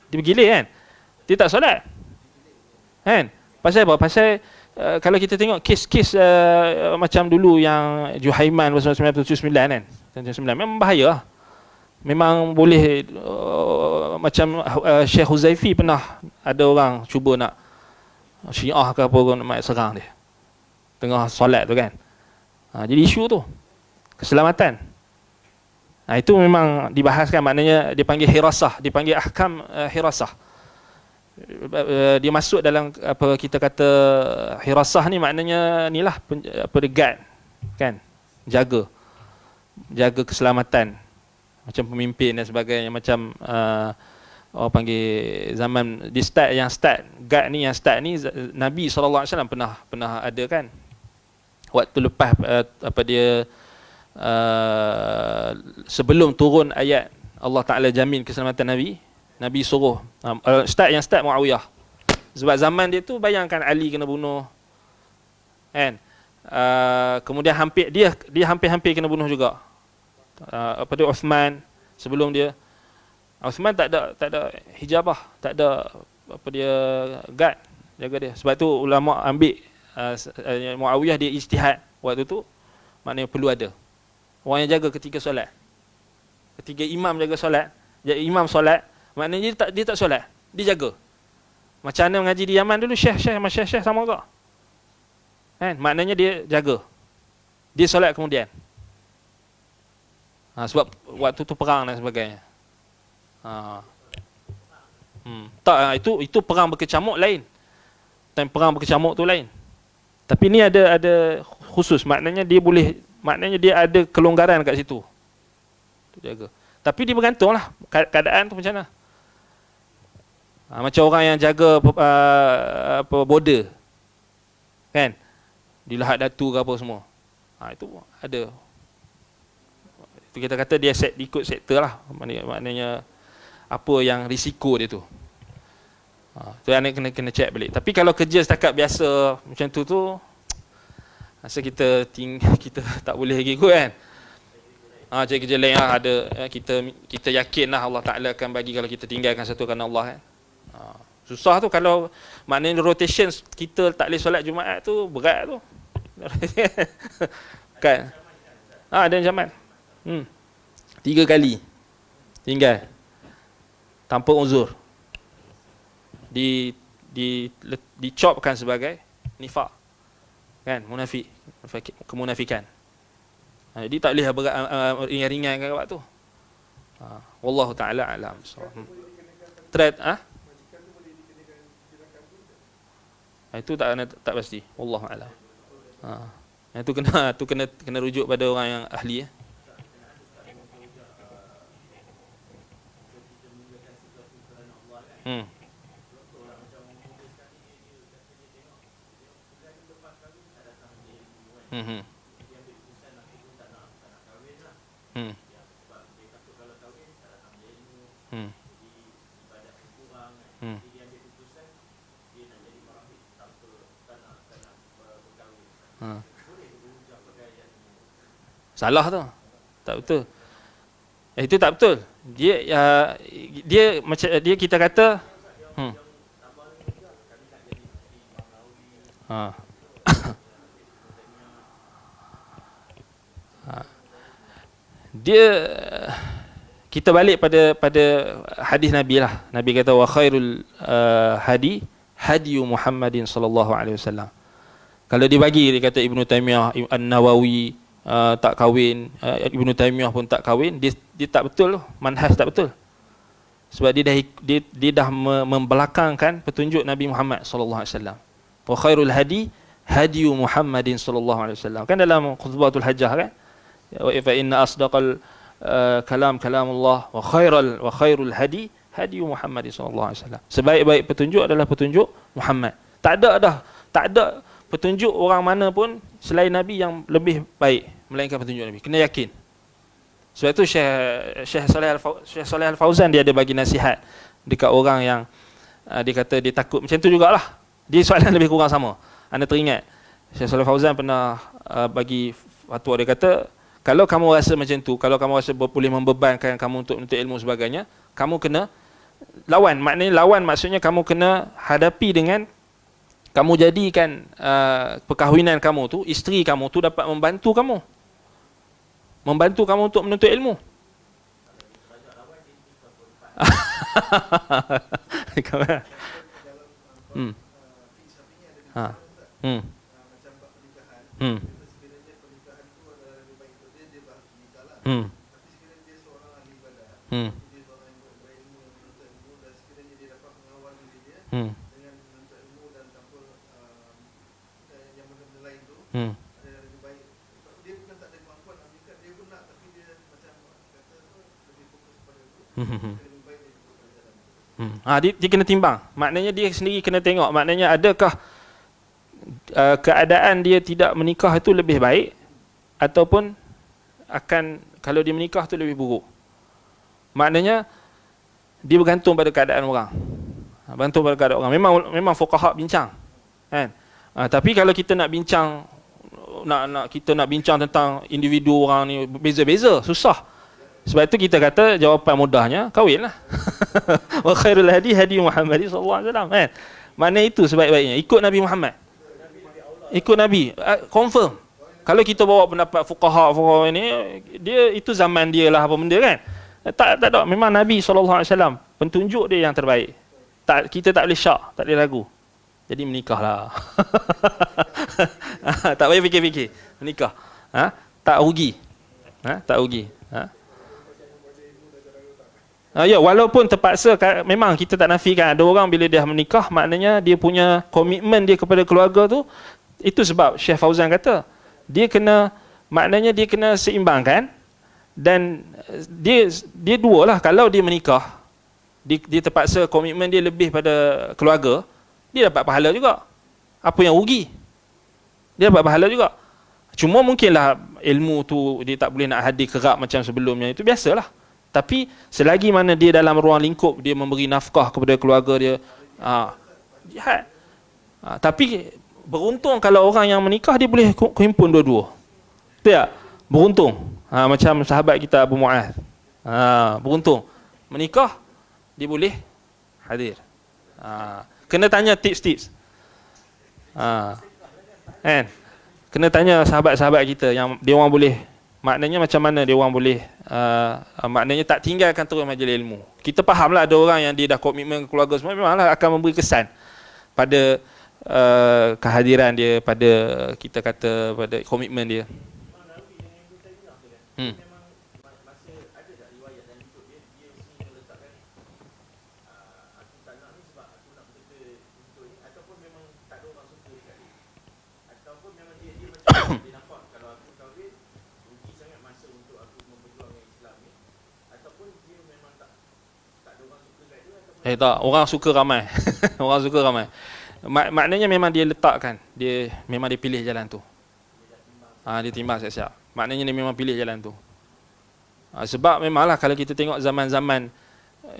Dia bergilir, kan? Dia tak solat, kan? Pasal apa? Pasal kalau kita tengok kes-kes macam dulu yang Juhaiman 1979, kan? 1979 memang bahaya lah. Memang boleh macam Syekh Huzaifi pernah ada orang cuba nak Syiah ke apa nak serang dia tengah solat tu, kan. Jadi isu tu keselamatan. Itu memang dibahaskan, maknanya dia panggil hirasah, dipanggil ahkam hirasah. Dia masuk dalam apa kita kata hirasah ni, maknanya inilah guard, kan, jaga keselamatan, macam pemimpin dan sebagainya, macam orang panggil zaman di start guard ni, yang start ni Nabi SAW pernah ada, kan, waktu lepas dia sebelum turun ayat Allah Ta'ala jamin keselamatan Nabi suruh start Muawiyah, sebab zaman dia tu bayangkan Ali kena bunuh, kan. Kemudian dia hampir kena bunuh juga. Uthman sebelum dia, Uthman tak ada hijabah, tak ada guard jaga dia. Sebab tu ulama ambil Muawiyah dia ijtihad waktu tu, maknanya perlu ada orang yang jaga ketika solat. Ketika imam jaga solat, imam solat, maknanya dia tak solat, dia jaga. Macam mana mengaji di Yaman dulu, syekh sama tak? Kan? Maknanya dia jaga. Dia solat kemudian. Sebab waktu tu perang dan sebagainya. Tak, itu perang berkecamuk lain. Time perang berkecamuk tu lain. Tapi ni ada khusus, maknanya dia ada kelonggaran kat situ. Tu jaga. Tapi dia bergantunglah keadaan tu macam mana. Macam orang yang jaga border, kan, di Lahad Datu ke apa semua. Itu ada. Itu kita kata dia ikut sektor lah, maknanya apa yang risiko dia tu. Tu yang kena check balik. Tapi kalau kerja setakat biasa macam tu rasa kita tak boleh lagi kot, kan. Cari kerja lain lah, ada kita yakin lah Allah Ta'ala akan bagi kalau kita tinggalkan satu kerana Allah, kan. Susah tu kalau maknanya rotation kita tak boleh solat Jumaat tu, berat tu. Kan. Ada ancaman. 3 kali tinggal tanpa uzur, dicopkan sebagai nifak. kan, munafik, kemunafikan. Jadi tak boleh berat ringan-ringan kan waktu tu. Wallahu taala alam. Threat itu tak pasti. Wallahu alam. Itu kena rujuk pada orang yang ahli ya. Salah tu. Tak betul. Itu tak betul. Dia macam dia kita kata dia kita balik pada hadis Nabi lah. Nabi kata wa khairul hadi hadiyu Muhammadin sallallahu alaihi wasallam. Kalau dibagi dia kata Ibnu Taimiyah, An-Nawawi tak kahwin, Ibnu Taimiyah pun tak kahwin, dia tak betul, manhaj tak betul. Sebab dia dah membelakangkan petunjuk Nabi Muhammad sallallahu alaihi wasallam. Wa khairul hadi hadiyu Muhammadin sallallahu alaihi wasallam. Kan dalam khutbatul hajjah kan? Fa inna asdaqal kalam kalamullah wa khairul hadi hadiyu Muhammadin sallallahu alaihi wasallam. Sebaik-baik petunjuk adalah petunjuk Muhammad. Tak ada petunjuk orang mana pun selain Nabi yang lebih baik melainkan petunjuk Nabi. Kena yakin. Sebab itu Syekh Saleh Al-Fauzan dia ada bagi nasihat dekat orang yang dia kata dia takut macam tu jugalah. Dia soalan lebih kurang sama. Anda teringat Syekh Saleh Al-Fauzan pernah bagi fatwa, dia kata kalau kamu rasa macam tu, kalau kamu rasa boleh membebankan kamu untuk menuntut ilmu sebagainya, kamu kena lawan. Maknanya lawan maksudnya kamu kena hadapi dengan kamu jadikan perkahwinan kamu tu, isteri kamu tu dapat membantu kamu untuk menuntut ilmu. Dia kena timbang. Maknanya dia sendiri kena tengok. Maknanya adakah keadaan dia tidak menikah itu lebih baik, ataupun akan kalau dia menikah itu lebih buruk. Maknanya dia bergantung pada keadaan orang. Bergantung pada keadaan orang. Memang fuqaha bincang, kan? Tapi kalau kita nak bincang, kita nak bincang tentang individu orang ni beza-beza, susah. Sebab itu kita kata jawapan mudahnya kahwinlah. Wa khairul hadi hadi Muhammad sallallahu alaihi wasallam, kan? Mana itu sebaik-baiknya ikut Nabi Muhammad. Ikut Nabi, confirm. Kalau kita bawa pendapat fuqaha ini, dia itu zaman dia lah apa benda, kan? Tak ada. Memang Nabi sallallahu alaihi wasallam petunjuk dia yang terbaik. Kita tak boleh syak, tak boleh ragu. Jadi menikahlah. Tak payah fikir-fikir. Menikah. Tak rugi. Tak rugi. Ya, walaupun terpaksa, memang kita tak nafikan ada orang bila dia menikah, maknanya dia punya komitmen dia kepada keluarga tu, itu sebab Syekh Fauzan kata maknanya dia kena seimbangkan, dan dia dua lah. Kalau dia menikah, dia terpaksa komitmen dia lebih pada keluarga, dia dapat pahala juga. Apa yang rugi? Dia dapat pahala juga. Cuma mungkinlah ilmu tu dia tak boleh nak hadir kerap macam sebelumnya, itu biasalah. Tapi selagi mana dia dalam ruang lingkup, dia memberi nafkah kepada keluarga dia, jihad. Tapi beruntung kalau orang yang menikah dia boleh kumpul dua-dua. Betul tak? Beruntung. Macam sahabat kita Abu Mu'adh. Beruntung. Menikah, dia boleh hadir. Kena tanya tips-tips. Kan? Kena tanya sahabat-sahabat kita yang dia orang boleh, maknanya macam mana dia orang boleh maknanya tak tinggalkan terus majlis ilmu. Kita fahamlah ada orang yang dia dah komitmen ke keluarga semua, memanglah akan memberi kesan pada kehadiran dia, pada kita kata pada komitmen dia. Hmm. Tak, orang suka ramai. Orang suka ramai. Maknanya memang dia letakkan, dia memang dia pilih jalan tu. Dia timbang siap-siap. Maknanya dia memang pilih jalan tu. Sebab memanglah kalau kita tengok zaman-zaman,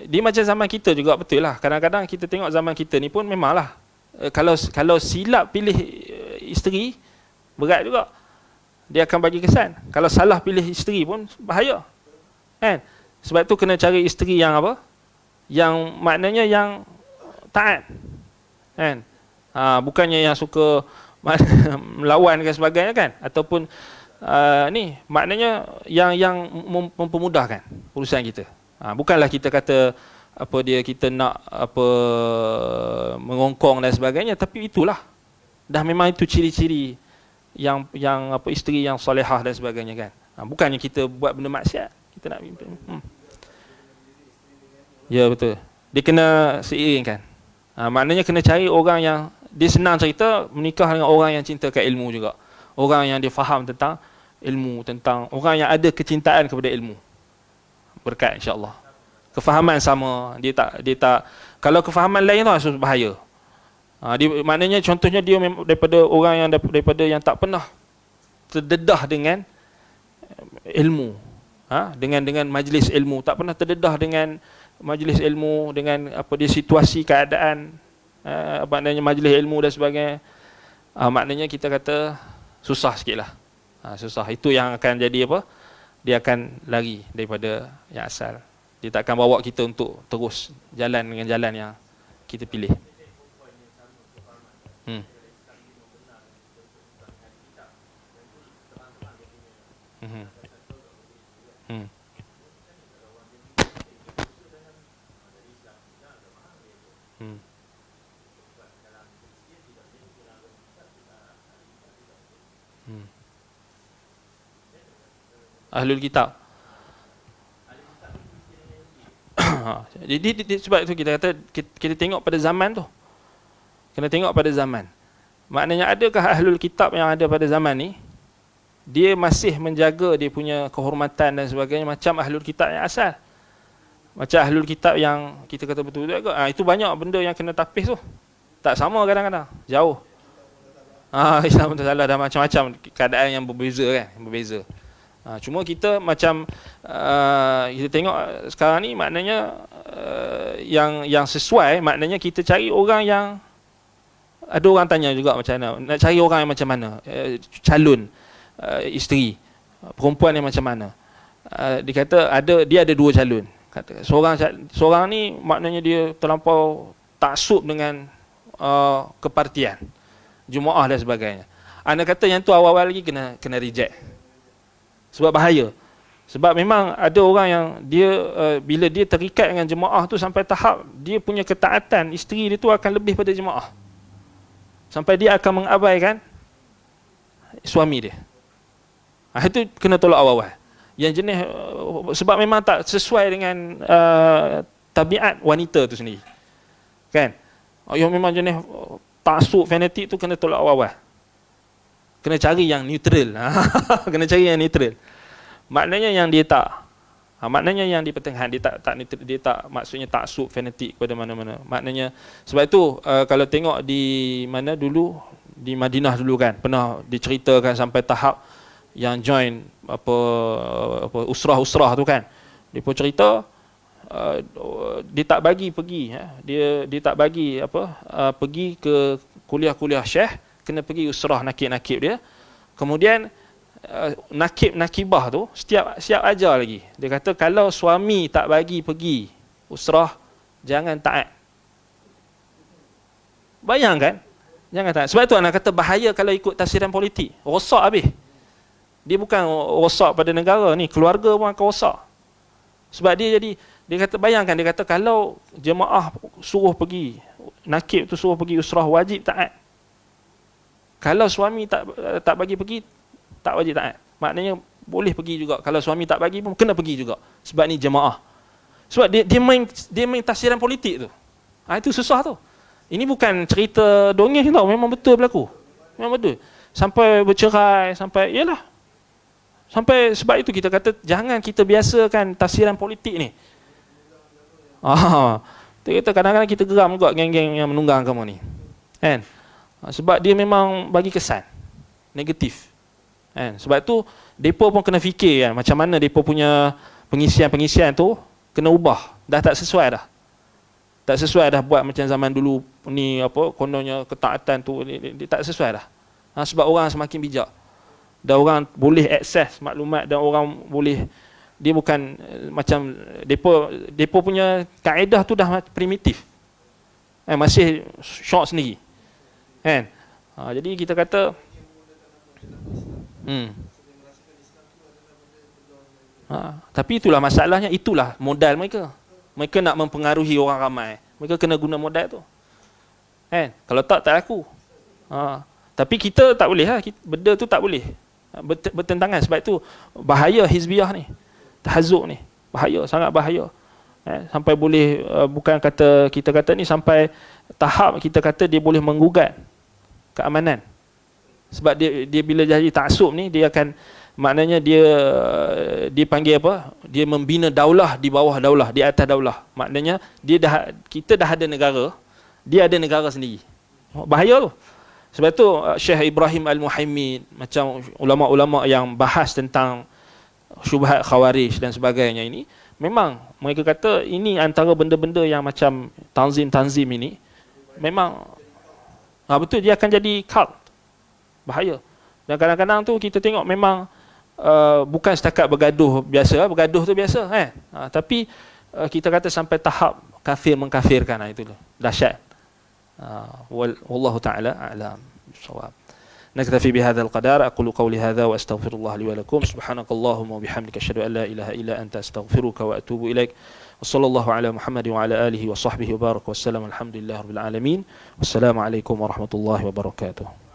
dia macam zaman kita juga, betul lah. Kadang-kadang kita tengok zaman kita ni pun memanglah, kalau silap pilih isteri, berat juga. Dia akan bagi kesan. Kalau salah pilih isteri pun bahaya. Kan? Sebab tu kena cari isteri yang apa? Yang maknanya yang taat. Kan? Bukannya yang suka melawan dan sebagainya kan, ataupun ni maknanya yang mempermudahkan urusan kita. Bukanlah kita kata apa dia, kita nak apa mengongkong dan sebagainya, tapi itulah dah memang itu ciri-ciri yang apa isteri yang solehah dan sebagainya kan. Bukannya kita buat benda maksiat, kita nak ya betul. Dia kena seiringkan. Maknanya kena cari orang yang dia senang cerita, menikah dengan orang yang cintakan ilmu juga. Orang yang dia faham tentang ilmu, tentang orang yang ada kecintaan kepada ilmu. Berkat insya-Allah. Kefahaman sama, dia tak kalau kefahaman lain tu bahaya. Maknanya contohnya dia daripada orang yang daripada yang tak pernah terdedah dengan ilmu. Dengan majlis ilmu, tak pernah terdedah dengan majlis ilmu, dengan apa dia situasi keadaan, maknanya majlis ilmu dan sebagainya. Maknanya kita kata susah sikitlah. Susah. Itu yang akan jadi apa? Dia akan lari daripada yang asal. Dia tak akan bawa kita untuk terus jalan dengan jalan yang kita pilih. Ahlul kitab. Jadi sebab itu kita kata kita tengok pada zaman tu. Kena tengok pada zaman. Maknanya adakah ahlul kitab yang ada pada zaman ni dia masih menjaga dia punya kehormatan dan sebagainya macam ahlul kitab yang asal? Macam ahlul kitab yang kita kata betul-betul ke? Itu banyak benda yang kena tapis tu. Tak sama kadang-kadang. Jauh. Islam betul salah dah macam-macam keadaan yang berbeza kan, berbeza. Cuma kita macam kita tengok sekarang ni maknanya yang sesuai, maknanya kita cari orang yang ada orang tanya juga macam mana, nak cari orang yang macam mana, calon isteri perempuan yang macam mana. Dia kata dia ada dua calon. Kata seorang ni maknanya dia terlampau taksub dengan kepartian, Jumaah dan sebagainya. Anda kata yang tu awal-awal lagi kena reject. Sebab bahaya. Sebab memang ada orang yang dia bila dia terikat dengan jemaah tu sampai tahap dia punya ketaatan isteri dia tu akan lebih pada jemaah. Sampai dia akan mengabaikan suami dia. Itu kena tolak awal-awal. Yang jenis sebab memang tak sesuai dengan tabiat wanita tu sendiri. Kan? Yang memang jenis taksub fanatik tu kena tolak awal-awal. Kena cari yang neutral. Kena cari yang neutral. Maknanya yang dia tak. Maknanya yang di pertengahan dia tak maksudnya taksub fanatik kepada mana-mana. Maknanya sebab itu kalau tengok di mana dulu di Madinah dulu kan pernah diceritakan sampai tahap yang join apa usrah-usrah tu kan. Dia pun cerita dia tak bagi pergi dia tak bagi pergi ke kuliah-kuliah syekh, kena pergi usrah nakib-nakib dia. Kemudian nakib-nakibah tu siap ajar lagi. Dia kata kalau suami tak bagi pergi usrah, jangan taat. Bayangkan, jangan taat. Sebab tu anak kata bahaya kalau ikut tafsiran politik. Rosak habis. Dia bukan rosak pada negara ni, keluarga pun akan rosak. Sebab dia kata bayangkan, dia kata kalau jemaah suruh pergi, nakib tu suruh pergi usrah, wajib taat. Kalau suami tak bagi pergi, tak wajib taat. Maknanya boleh pergi juga. Kalau suami tak bagi pun kena pergi juga. Sebab ni jemaah. Sebab dia main tafsiran politik tu. Itu susah tu. Ini bukan cerita dongeng tau, memang betul berlaku. Memang betul. Sampai bercerai, sampai yalah. Sampai sebab itu kita kata jangan kita biasakan tafsiran politik ni. Kita kadang-kadang kita geram juga geng-geng yang menunggang kamu ni. Kan? Sebab dia memang bagi kesan negatif. Kan? Sebab tu depa pun kena fikir kan, macam mana depa punya pengisian-pengisian tu kena ubah. Dah tak sesuai dah. Tak sesuai dah buat macam zaman dulu ni apa kononnya ketaatan tu dia tak sesuai dah. Sebab orang semakin bijak. Dan orang boleh akses maklumat dan orang boleh dia bukan macam depa punya kaedah tu dah primitif. Masih syok sendiri. Kan? Jadi kita kata tapi itulah masalahnya, itulah modal mereka. Mereka nak mempengaruhi orang ramai. Mereka kena guna modal tu. Kan? Kalau tak laku. Tapi kita tak boleh lah. Benda tu tak boleh. Bertentangan. Sebab itu bahaya hizbiyah ni. Tahazuk ni. Bahaya, sangat bahaya. Sampai boleh, bukan kata kita kata ni, sampai tahap kita kata dia boleh menggugat keamanan. Sebab dia bila jadi taksub ni, dia akan, maknanya dia panggil apa? Dia membina daulah di bawah daulah, di atas daulah. Maknanya kita dah ada negara, dia ada negara sendiri. Bahaya tu. Sebab tu Syekh Ibrahim Al-Muhaimid, macam ulama-ulama yang bahas tentang syubhat khawarij dan sebagainya ini, memang mereka kata ini antara benda-benda yang macam tanzim-tanzim ini memang betul, dia akan jadi cult. Bahaya. Dan kadang-kadang tu kita tengok memang bukan setakat bergaduh biasa, bergaduh tu biasa kan. Tapi kita kata sampai tahap kafir mengkafirkan, itulah dahsyat. Wallahu taala a'lam bissawab. نكتفي بهذا القدر. أقول قولي هذا وأستغفر الله لي ولكم. سبحانك اللهم وبحمدك أشهد أن لا إله إلا أنت أستغفرك وأتوب إليك. وصلى الله على محمد وعلى آله وصحبه وبارك وسلم. الحمد لله رب العالمين. والسلام عليكم ورحمة الله وبركاته.